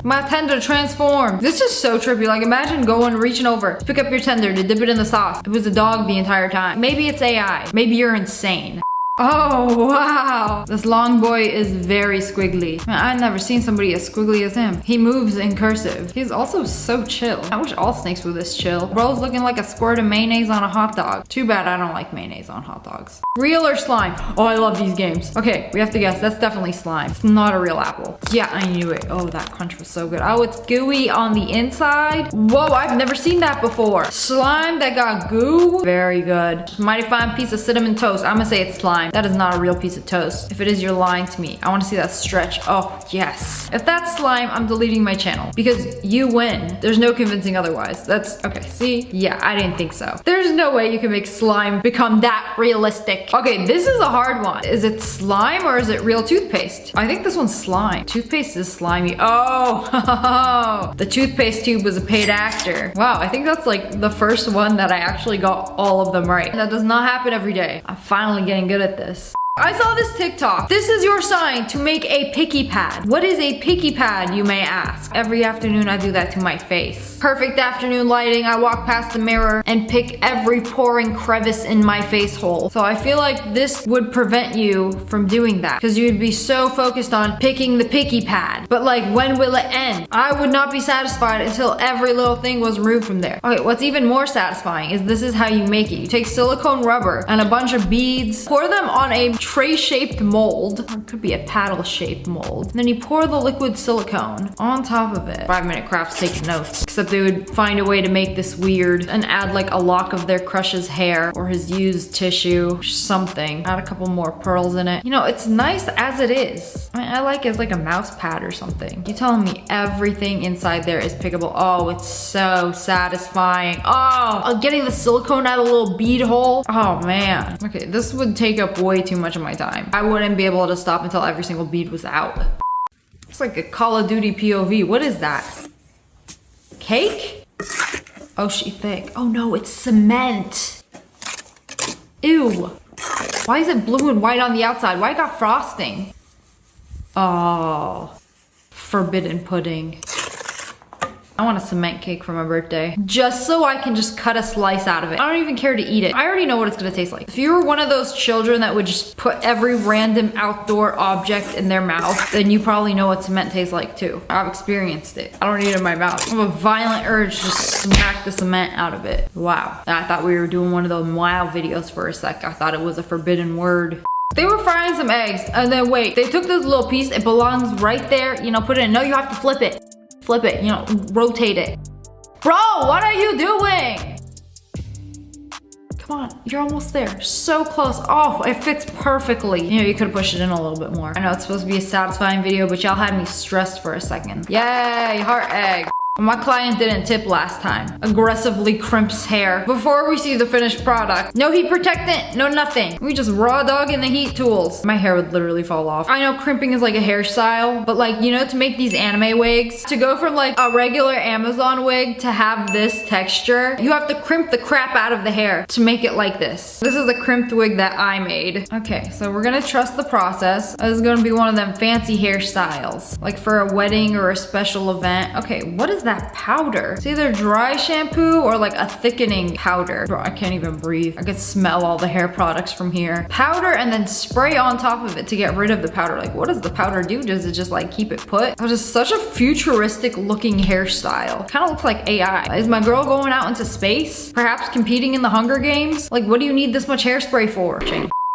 My tender transformed. This is so trippy. Like, imagine reaching over, pick up your tender to dip it in the sauce. It was a dog the entire time. Maybe it's AI. Maybe you're insane. Oh, wow. This long boy is very squiggly. Man, I've never seen somebody as squiggly as him. He moves in cursive. He's also so chill. I wish all snakes were this chill. Bro's looking like a squirt of mayonnaise on a hot dog. Too bad I don't like mayonnaise on hot dogs. Real or slime? Oh, I love these games. Okay, we have to guess. That's definitely slime. It's not a real apple. Yeah, I knew it. Oh, that crunch was so good. Oh, it's gooey on the inside. Whoa, I've never seen that before. Slime that got goo. Very good. Mighty fine piece of cinnamon toast. I'm gonna say it's slime. That is not a real piece of toast. If it is, you're lying to me. I want to see that stretch. Oh, yes. If that's slime, I'm deleting my channel because you win. There's no convincing otherwise. That's okay. See? Yeah, I didn't think so. There's no way you can make slime become that realistic. Okay, this is a hard one. Is it slime or is it real toothpaste? I think this one's slime. Toothpaste is slimy. Oh, the toothpaste tube was a paid actor. Wow, I think that's like the first one that I actually got all of them right. That does not happen every day. I'm finally getting good at this. I saw this TikTok. This is your sign to make a picky pad. What is a picky pad, you may ask? Every afternoon I do that to my face. Perfect afternoon lighting. I walk past the mirror and pick every pore and crevice in my face hole. So I feel like this would prevent you from doing that because you'd be so focused on picking the picky pad. But like, when will it end? I would not be satisfied until every little thing was removed from there. Okay, what's even more satisfying is this is how you make it. You take silicone rubber and a bunch of beads, pour them on a tray-shaped mold, or it could be a paddle-shaped mold. And then you pour the liquid silicone on top of it. 5 Minute Crafts taking notes. Except they would find a way to make this weird and add like a lock of their crush's hair or his used tissue or something. Add a couple more pearls in it. You know, it's nice as it is. I mean, I like it as like a mouse pad or something. You telling me everything inside there is pickable? Oh, it's so satisfying. Oh, getting the silicone out of a little bead hole. Oh man. Okay, this would take up way too much of my time. I wouldn't be able to stop until every single bead was out. It's like a Call of Duty POV. What is that? Cake? Oh, she thick. Oh no, it's cement. Ew. Why is it blue and white on the outside? Why it got frosting? Oh, forbidden pudding. I want a cement cake for my birthday. Just so I can just cut a slice out of it. I don't even care to eat it. I already know what it's gonna taste like. If you were one of those children that would just put every random outdoor object in their mouth, then you probably know what cement tastes like too. I've experienced it. I don't need it in my mouth. I have a violent urge to just smack the cement out of it. Wow. I thought we were doing one of those wow videos for a sec. I thought it was a forbidden word. They were frying some eggs and then wait, they took this little piece, it belongs right there, you know, put it in. No, you have to flip it. Flip it, you know, rotate it. Bro, what are you doing? Come on, you're almost there. So close. Oh, it fits perfectly. You know, you could have pushed it in a little bit more. I know it's supposed to be a satisfying video, but y'all had me stressed for a second. Yay, heart egg. My client didn't tip last time. Aggressively crimps hair before we see the finished product. No heat protectant, no nothing. We just raw dog in the heat tools. My hair would literally fall off. I know crimping is like a hairstyle, but like, you know, to make these anime wigs, to go from like a regular Amazon wig to have this texture, you have to crimp the crap out of the hair to make it like this. This is a crimped wig that I made. Okay, so we're gonna trust the process. This is gonna be one of them fancy hairstyles, like for a wedding or a special event. Okay, what is that powder? It's either dry shampoo or like a thickening powder. Bro, I can't even breathe. I could smell all the hair products from here. Powder and then spray on top of it to get rid of the powder. Like, what does the powder do? Does it just like keep it put? It was just such a futuristic looking hairstyle. Kind of looks like AI. Is my girl going out into space? Perhaps competing in the Hunger Games? Like, what do you need this much hairspray for?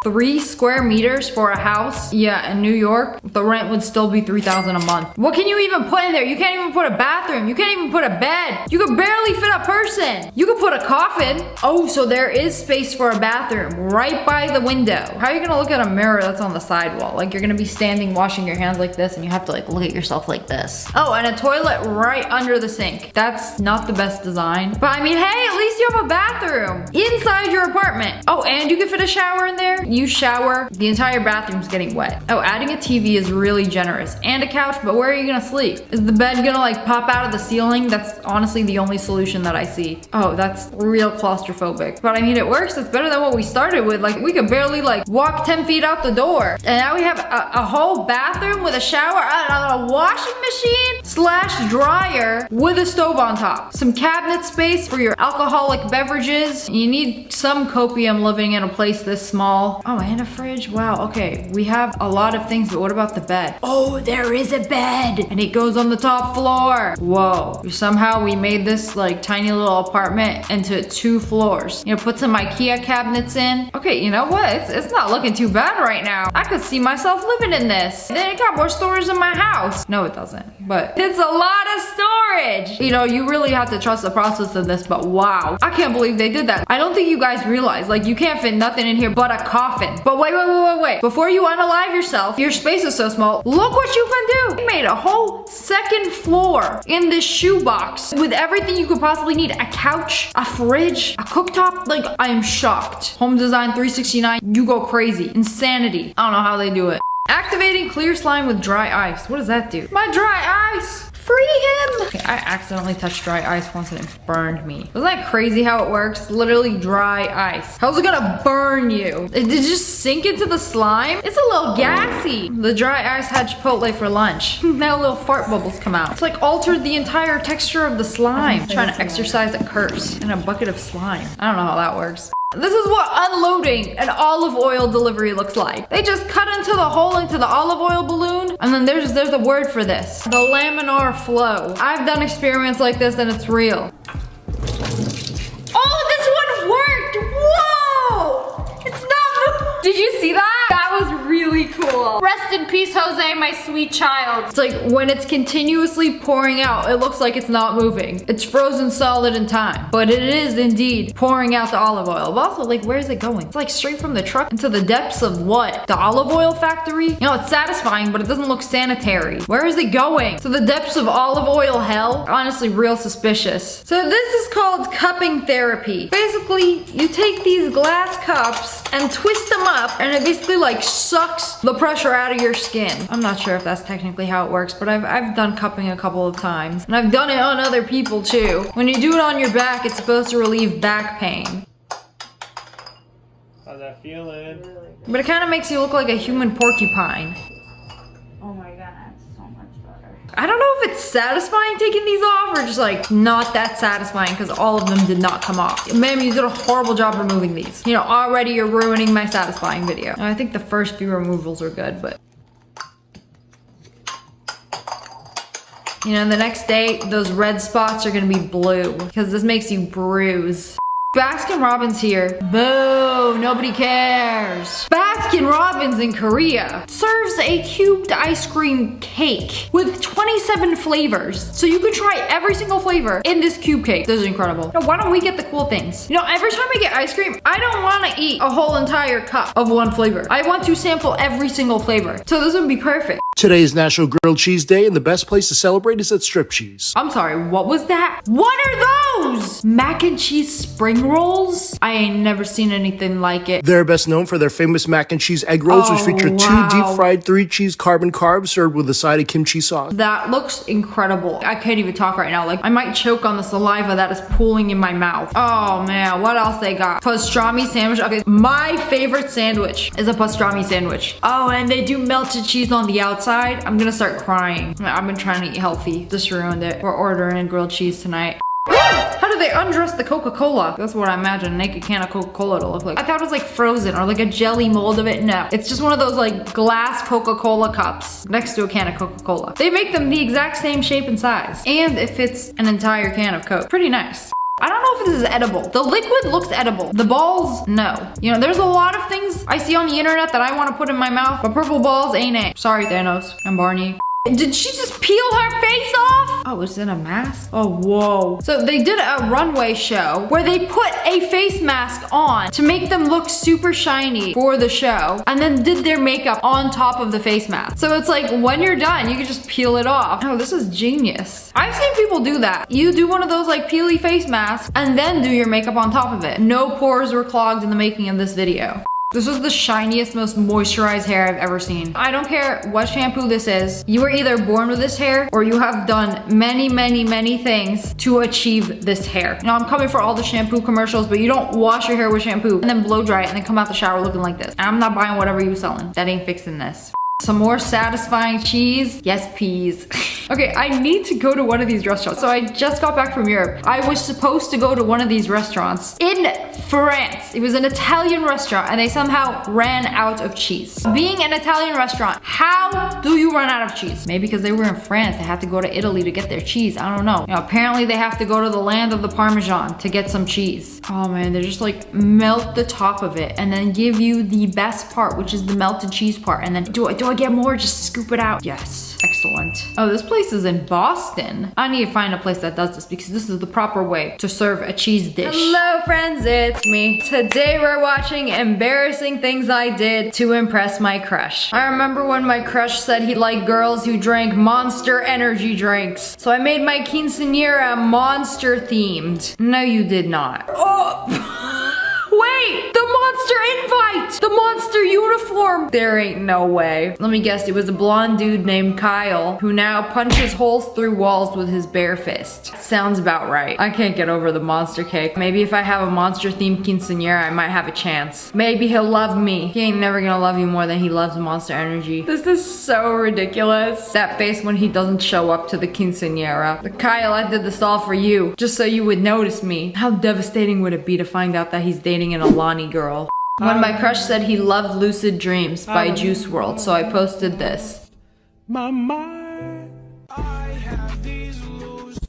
3 square meters for a house? Yeah, in New York, the rent would still be $3,000 a month. What can you even put in there? You can't even put a bathroom. You can't even put a bed. You could barely fit a person. You could put a coffin. Oh, so there is space for a bathroom right by the window. How are you gonna look at a mirror that's on the sidewall? Like, you're gonna be standing washing your hands like this and you have to like look at yourself like this. Oh, and a toilet right under the sink. That's not the best design. But I mean, hey, at least you have a bathroom inside your apartment. Oh, and you can fit a shower in there. You shower, the entire bathroom's getting wet. Oh, adding a TV is really generous. And a couch, but where are you gonna sleep? Is the bed gonna like pop out of the ceiling? That's honestly the only solution that I see. Oh, that's real claustrophobic. But I mean, it works. It's better than what we started with. Like, we could barely like walk 10 feet out the door. And now we have a whole bathroom with a shower, a washing machine / dryer with a stove on top. Some cabinet space for your alcoholic beverages. You need some copium living in a place this small. Oh, and a fridge. Wow, okay. We have a lot of things, but what about the bed? Oh, there is a bed and it goes on the top floor. Whoa. Somehow we made this like tiny little apartment into 2 floors. You know, put some IKEA cabinets in. Okay, you know what? It's not looking too bad right now. I could see myself living in this. Then it got more storage in my house. No, it doesn't, but it's a lot of storage. You know, you really have to trust the process of this, but wow. I can't believe they did that. I don't think you guys realize, like, you can't fit nothing in here but a coffin. But wait. Before you unalive yourself, your space is so small. Look what you can do. They made a whole 2nd floor in this shoebox with everything you could possibly need. A couch, a fridge, a cooktop. Like, I am shocked. Home Design 369, you go crazy. Insanity. I don't know how they do it. Activating clear slime with dry ice. What does that do? My dry ice! Free him! Okay, I accidentally touched dry ice once and it burned me. Isn't that crazy how it works? Literally dry ice. How's it gonna burn you? Did it just sink into the slime? It's a little gassy. The dry ice had Chipotle for lunch. Now little fart bubbles come out. It's like altered the entire texture of the slime. I'm trying to exercise a curse in a bucket of slime. I don't know how that works. This is what unloading an olive oil delivery looks like. They just cut into the hole into the olive oil balloon, and then there's a word for this. The laminar flow. I've done experiments like this and it's real. Oh, this one worked! Whoa! It's not. Did you see that? That was really cool. Rest in peace, Jose, my sweet child. It's like when it's continuously pouring out, it looks like it's not moving. It's frozen solid in time, but it is indeed pouring out the olive oil. But also, like, where's it going? It's like straight from the truck into the depths of what? The olive oil factory? You know, it's satisfying, but it doesn't look sanitary. Where is it going? To the depths of olive oil hell? Honestly, real suspicious. So this is called cupping therapy. Basically, you take these glass cups and twist them up, and it basically like sucks the pressure out of your skin. I'm not sure if that's technically how it works, but I've done cupping a couple of times, and I've done it on other people too. When you do it on your back, it's supposed to relieve back pain. How's that feeling? But it kind of makes you look like a human porcupine. Oh my god, that's so much better. I don't know if it's satisfying taking these off or just like not that satisfying because all of them did not come off. Ma'am, you did a horrible job removing these. You know, already you're ruining my satisfying video. I think the first few removals are good, but you know, the next day, those red spots are gonna be blue because this makes you bruise. Baskin Robbins here. Boo, nobody cares. Baskin Robbins in Korea serves a cubed ice cream cake with 27 flavors. So you can try every single flavor in this cube cake. This is incredible. Now, why don't we get the cool things? You know, every time I get ice cream, I don't want to eat a whole entire cup of one flavor. I want to sample every single flavor. So this would be perfect. Today is National Grilled Cheese Day, and the best place to celebrate is at Strip Cheese. I'm sorry, what was that? What are those? Mac and cheese spring rolls? I ain't never seen anything like it. They're best known for their famous mac and cheese egg rolls, which feature 2 deep-fried 3-cheese carbon carbs served with a side of kimchi sauce. That looks incredible. I can't even talk right now. Like, I might choke on the saliva that is pooling in my mouth. Oh man, what else they got? Pastrami sandwich. Okay, my favorite sandwich is a pastrami sandwich. Oh, and they do melted cheese on the outside. I'm gonna start crying. I've been trying to eat healthy. Just ruined it. We're ordering grilled cheese tonight. How do they undress the Coca-Cola? That's what I imagine a naked can of Coca-Cola to look like. I thought it was like frozen or like a jelly mold of it. No, it's just one of those like glass Coca-Cola cups next to a can of Coca-Cola. They make them the exact same shape and size. And it fits an entire can of Coke. Pretty nice. I don't know if this is edible. The liquid looks edible. The balls, no. You know, there's a lot of things I see on the internet that I want to put in my mouth, but purple balls ain't it. Sorry, Thanos and Barney. Did she just peel her face off? Oh, is it a mask? Oh, whoa. So they did a runway show where they put a face mask on to make them look super shiny for the show and then did their makeup on top of the face mask. So it's like when you're done, you can just peel it off. Oh, this is genius. I've seen people do that. You do one of those like peely face masks and then do your makeup on top of it. No pores were clogged in the making of this video. This was the shiniest, most moisturized hair I've ever seen. I don't care what shampoo this is. You were either born with this hair or you have done many, many, many things to achieve this hair. Now, I'm coming for all the shampoo commercials, but you don't wash your hair with shampoo and then blow dry it and then come out the shower looking like this. I'm not buying whatever you're selling. That ain't fixing this. Some more satisfying cheese. Yes, peas. Okay, I need to go to one of these restaurants. So I just got back from Europe. I was supposed to go to one of these restaurants in France. It was an Italian restaurant and they somehow ran out of cheese. Being an Italian restaurant, how do you run out of cheese? Maybe because they were in France, they had to go to Italy to get their cheese. I don't know. You know, apparently they have to go to the land of the Parmesan to get some cheese. Oh man, they just like melt the top of it and then give you the best part, which is the melted cheese part. And then do I get more? Just scoop it out. Yes, excellent. Oh, this place is in Boston. I need to find a place that does this because this is the proper way to serve a cheese dish. Hello friends, it's me. Today we're watching embarrassing things I did to impress my crush. I remember when my crush said he liked girls who drank Monster energy drinks. So I made my quinceañera Monster themed. No, you did not. Oh! Wait, the Monster invite! The Monster uniform! There ain't no way. Let me guess, it was a blonde dude named Kyle who now punches holes through walls with his bare fist. Sounds about right. I can't get over the Monster cake. Maybe if I have a Monster themed quinceañera, I might have a chance. Maybe he'll love me. He ain't never gonna love you more than he loves Monster energy. This is so ridiculous. That face when he doesn't show up to the quinceañera. But Kyle, I did this all for you, just so you would notice me. How devastating would it be to find out that he's dating an Alani girl? When my crush said he loved Lucid Dreams by Juice WRLD, so I posted this. My mind, I have these lucid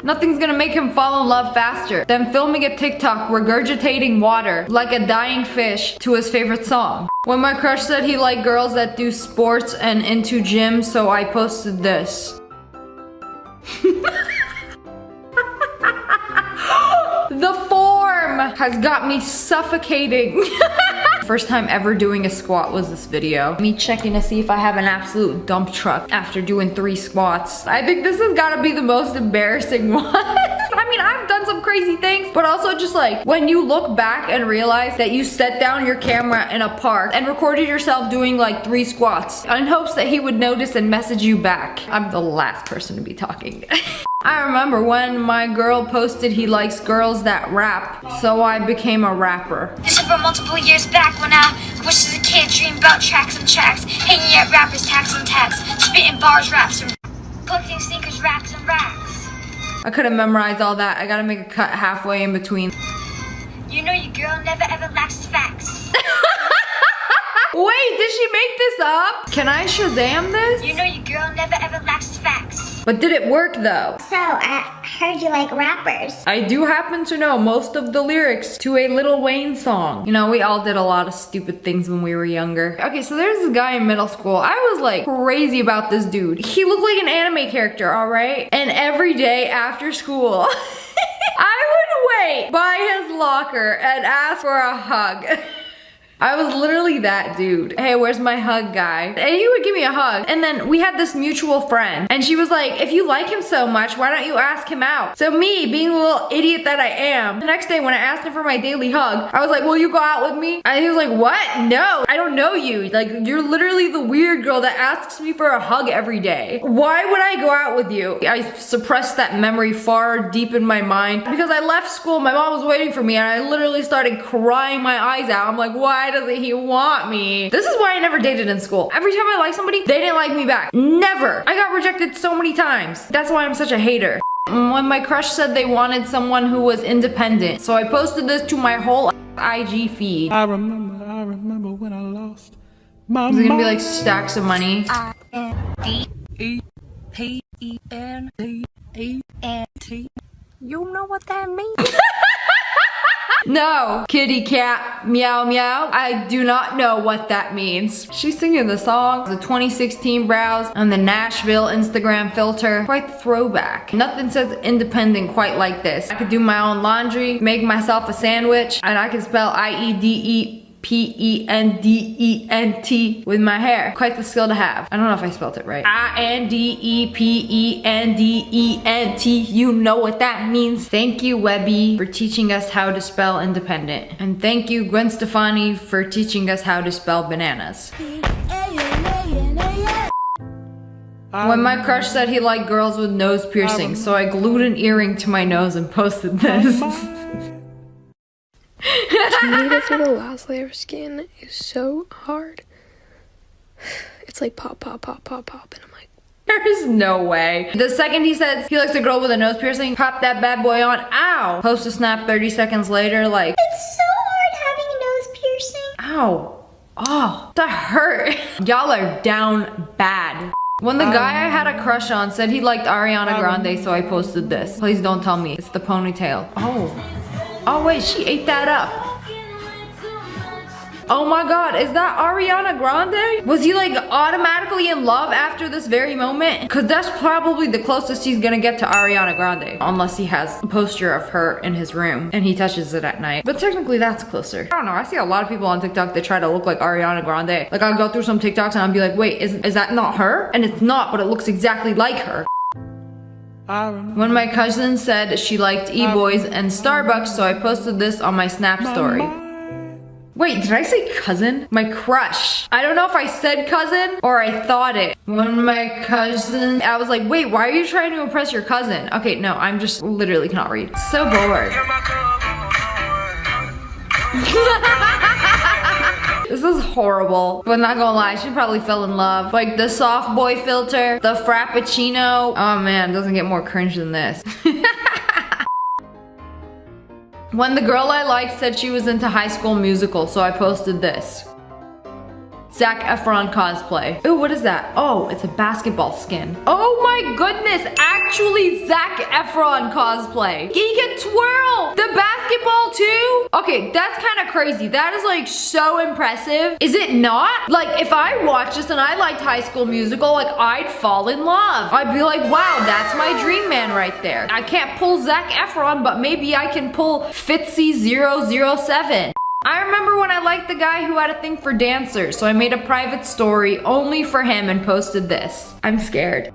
Nothing's gonna make him fall in love faster than filming a TikTok regurgitating water like a dying fish to his favorite song. When my crush said he liked girls that do sports and into gym, so I posted this. The form has got me suffocating. First time ever doing a squat was this video. Me checking to see if I have an absolute dump truck after doing 3 squats. I think this has gotta be the most embarrassing one. I mean, I've done some crazy things, but also just like when you look back and realize that you set down your camera in a park and recorded yourself doing like 3 squats in hopes that he would notice and message you back. I'm the last person to be talking. I remember when my girl posted he likes girls that rap, so I became a rapper. This is from multiple years back when I was as a kid, dreamed about tracks and tracks, hanging at rappers, tax on tax, spitting bars, raps, and collecting sneakers, racks and racks. I couldn't memorize all that. I gotta make a cut halfway in between. You know your girl never ever lacks facts. Wait, did she make this up? Can I Shazam this? You know your girl never ever lacks facts. But did it work though? So, I heard you like rappers. I do happen to know most of the lyrics to a Lil Wayne song. You know, we all did a lot of stupid things when we were younger. Okay, so there's this guy in middle school. I was like crazy about this dude. He looked like an anime character, all right? And every day after school, I would wait by his locker and ask for a hug. I was literally that dude. Hey, where's my hug guy? And he would give me a hug. And then we had this mutual friend. And she was like, if you like him so much, why don't you ask him out? So me, being the little idiot that I am, the next day when I asked him for my daily hug, I was like, will you go out with me? And he was like, what? No, I don't know you. Like, you're literally the weird girl that asks me for a hug every day. Why would I go out with you? I suppressed that memory far deep in my mind because I left school, my mom was waiting for me and I literally started crying my eyes out. I'm like, why doesn't he want me? This is why I never dated in school. Every time I liked somebody, they didn't like me back. Never. I got rejected so many times. That's why I'm such a hater. When my crush said they wanted someone who was independent, so I posted this to my whole IG feed. I remember when I lost my Is it gonna be like stacks of money? I-N-D-E-P-E-N-D-E-N-T. You know what that means? No, kitty cat, meow meow. I do not know what that means. She's singing the song, the 2016 brows on the Nashville Instagram filter. Quite the throwback. Nothing says independent quite like this. I could do my own laundry, make myself a sandwich, and I can spell I-E-D-E-P-E-N-D-E-N-T with my hair. Quite the skill to have. I don't know if I spelled it right. I-N-D-E-P-E-N-D-E-N-T. You know what that means. Thank you, Webby, for teaching us how to spell independent. And thank you, Gwen Stefani, for teaching us how to spell bananas. When my crush said he liked girls with nose piercings, so I glued an earring to my nose and posted this. When you get through the last layer of skin is so hard. It's like pop, pop, pop, pop, pop, and I'm like, there's no way. The second he says he likes a girl with a nose piercing, pop that bad boy on. Ow. Post a snap 30 seconds later, like, It's so hard having a nose piercing. ow. Oh, that hurt. Y'all are down bad. When the guy I had a crush on said he liked Ariana Grande, so I posted this. Please don't tell me it's the ponytail. Oh wait, she ate that up. Oh my god, is that Ariana Grande? Was he like automatically in love after this very moment? Cause that's probably the closest he's gonna get to Ariana Grande. Unless he has a poster of her in his room and he touches it at night. But technically that's closer. I don't know, I see a lot of people on TikTok that try to look like Ariana Grande. Like I'll go through some TikToks and I'll be like, wait, is that not her? And it's not, but it looks exactly like her. When my cousin said she liked E-Boys and Starbucks, so I posted this on my Snap story. Wait, did I say cousin? My crush. I don't know if I said cousin or I thought it. When my cousin, I was like, wait, why are you trying to impress your cousin? Okay, no, I'm just literally cannot read. So bored. This is horrible, but not gonna lie, she probably fell in love. Like the soft boy filter, the frappuccino. Oh man, doesn't get more cringe than this. When the girl I liked said she was into High School Musical, so I posted this. Zac Efron cosplay. Ooh, what is that? Oh, it's a basketball skin. Oh my goodness, actually Zac Efron cosplay. He can twirl the basketball too? Okay, that's kind of crazy. That is like so impressive. Is it not? Like if I watched this and I liked High School Musical, like I'd fall in love. I'd be like, wow, that's my dream man right there. I can't pull Zac Efron, but maybe I can pull Fitzy007. I remember when I liked the guy who had a thing for dancers, so I made a private story only for him and posted this. I'm scared.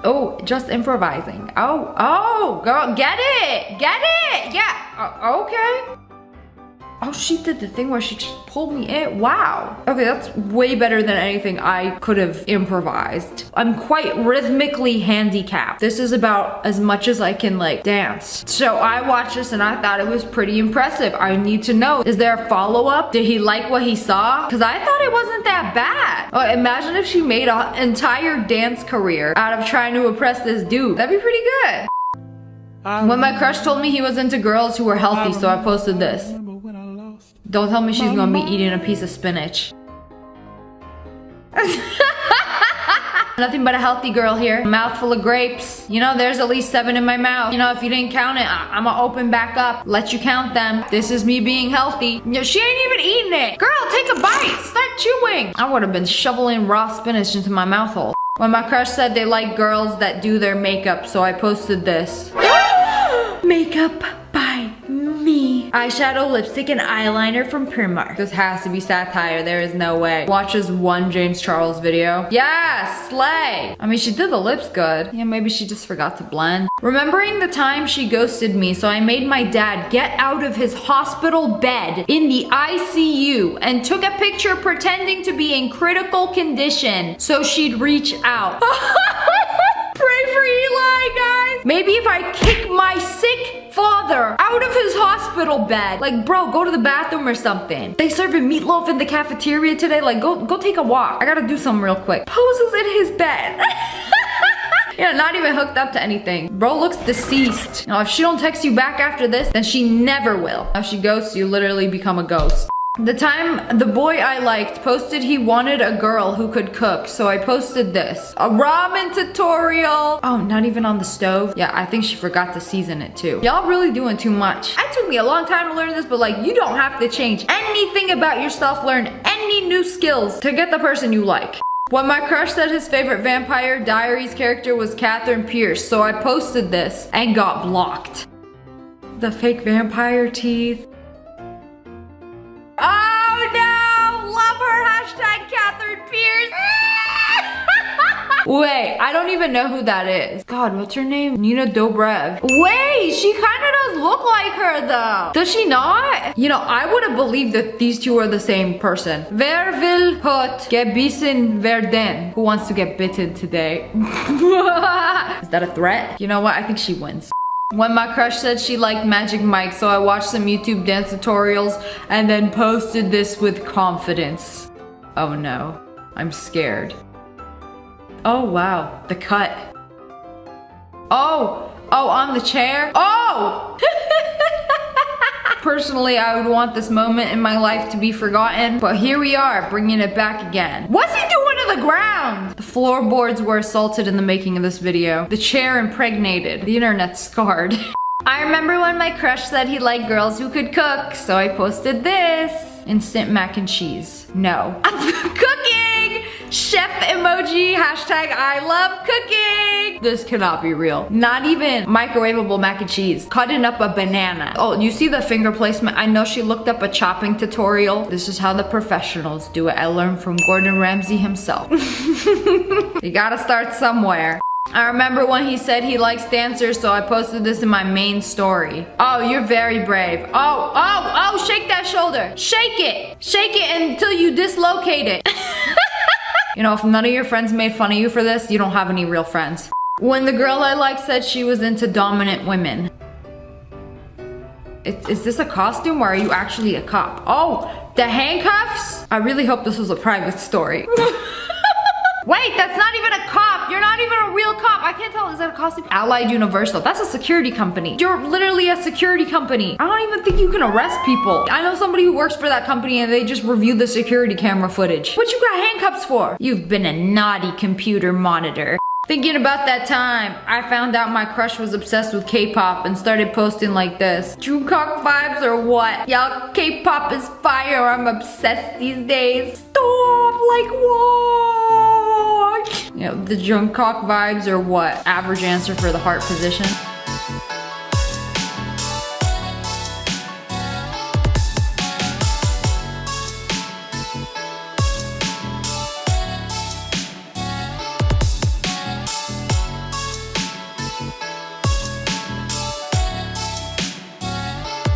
Oh, just improvising. Oh, girl, get it, yeah, okay. Oh, she did the thing where she just pulled me in. Wow. Okay, that's way better than anything I could have improvised. I'm quite rhythmically handicapped. This is about as much as I can like dance. So I watched this and I thought it was pretty impressive. I need to know, is there a follow-up? Did he like what he saw? Because I thought it wasn't that bad. Oh, imagine if she made an entire dance career out of trying to impress this dude. That'd be pretty good. When my crush told me he was into girls who were healthy, so I posted this. Don't tell me she's gonna be eating a piece of spinach. Nothing but a healthy girl here. Mouthful of grapes. You know, there's at least 7 in my mouth. You know, if you didn't count it, I'm gonna open back up. Let you count them. This is me being healthy. She ain't even eating it. Girl, take a bite. Start chewing. I would have been shoveling raw spinach into my mouth hole. When my crush said they like girls that do their makeup, so I posted this. Makeup by me. Eyeshadow, lipstick, and eyeliner from Primark. This has to be satire. There is no way. Watch this one James Charles video. Yeah, slay. I mean, she did the lips good. Yeah, maybe she just forgot to blend. Remembering the time she ghosted me, so I made my dad get out of his hospital bed in the ICU and took a picture pretending to be in critical condition so she'd reach out. Pray for Eli, guys. Maybe if I kick my sick father out of his hospital bed. Like, bro, go to the bathroom or something. They serving meatloaf in the cafeteria today. Like, go take a walk. I gotta do something real quick. Poses in his bed. Yeah, not even hooked up to anything. Bro looks deceased. Now, if she don't text you back after this, then she never will. If she ghosts you, literally become a ghost. The time the boy I liked posted he wanted a girl who could cook, so I posted this. A ramen tutorial. Oh, not even on the stove? Yeah, I think she forgot to season it too. Y'all really doing too much. It took me a long time to learn this, but like, you don't have to change anything about yourself, learn any new skills to get the person you like. When my crush said his favorite Vampire Diaries character was Catherine Pierce, so I posted this and got blocked. The fake vampire teeth. Oh no! Love her! Hashtag Catherine Pierce! Wait, I don't even know who that is. God, what's her name? Nina Dobrev. Wait, she kind of does look like her though. Does she not? You know, I would have believed that these two are the same person. Wer will hot gebissen werden? Who wants to get bitten today? Is that a threat? You know what? I think she wins. When my crush said she liked Magic Mike, so I watched some YouTube dance tutorials and then posted this with confidence. Oh no, I'm scared. Oh wow, the cut. Oh, on the chair. Oh! Personally, I would want this moment in my life to be forgotten, but here we are, bringing it back again. What's he doing to the ground? The floorboards were assaulted in the making of this video. The chair impregnated. The internet's scarred. I remember when my crush said he liked girls who could cook, so I posted this. Instant mac and cheese. No. Cooking! Chef emoji, hashtag I love cooking. This cannot be real. Not even microwavable mac and cheese. Cutting up a banana. Oh, you see the finger placement? I know she looked up a chopping tutorial. This is how the professionals do it. I learned from Gordon Ramsay himself. You gotta start somewhere. I remember when he said he likes dancers, so I posted this in my main story. Oh, you're very brave. Oh, shake that shoulder. Shake it. Shake it until you dislocate it. You know, if none of your friends made fun of you for this, you don't have any real friends. When the girl I like said she was into dominant women. Is this a costume or are you actually a cop? Oh, the handcuffs? I really hope this was a private story. Wait, that's not even a cop. You're not even a real cop. I can't tell. Is that a costume? Allied Universal. That's a security company. You're literally a security company. I don't even think you can arrest people. I know somebody who works for that company and they just review the security camera footage. What you got handcuffs for? You've been a naughty computer monitor. Thinking about that time, I found out my crush was obsessed with K-pop and started posting like this. Jungkook vibes or what? Y'all, K-pop is fire. I'm obsessed these days. Stop, like what? You know, the Jungkook vibes or what? Average answer for the heart position.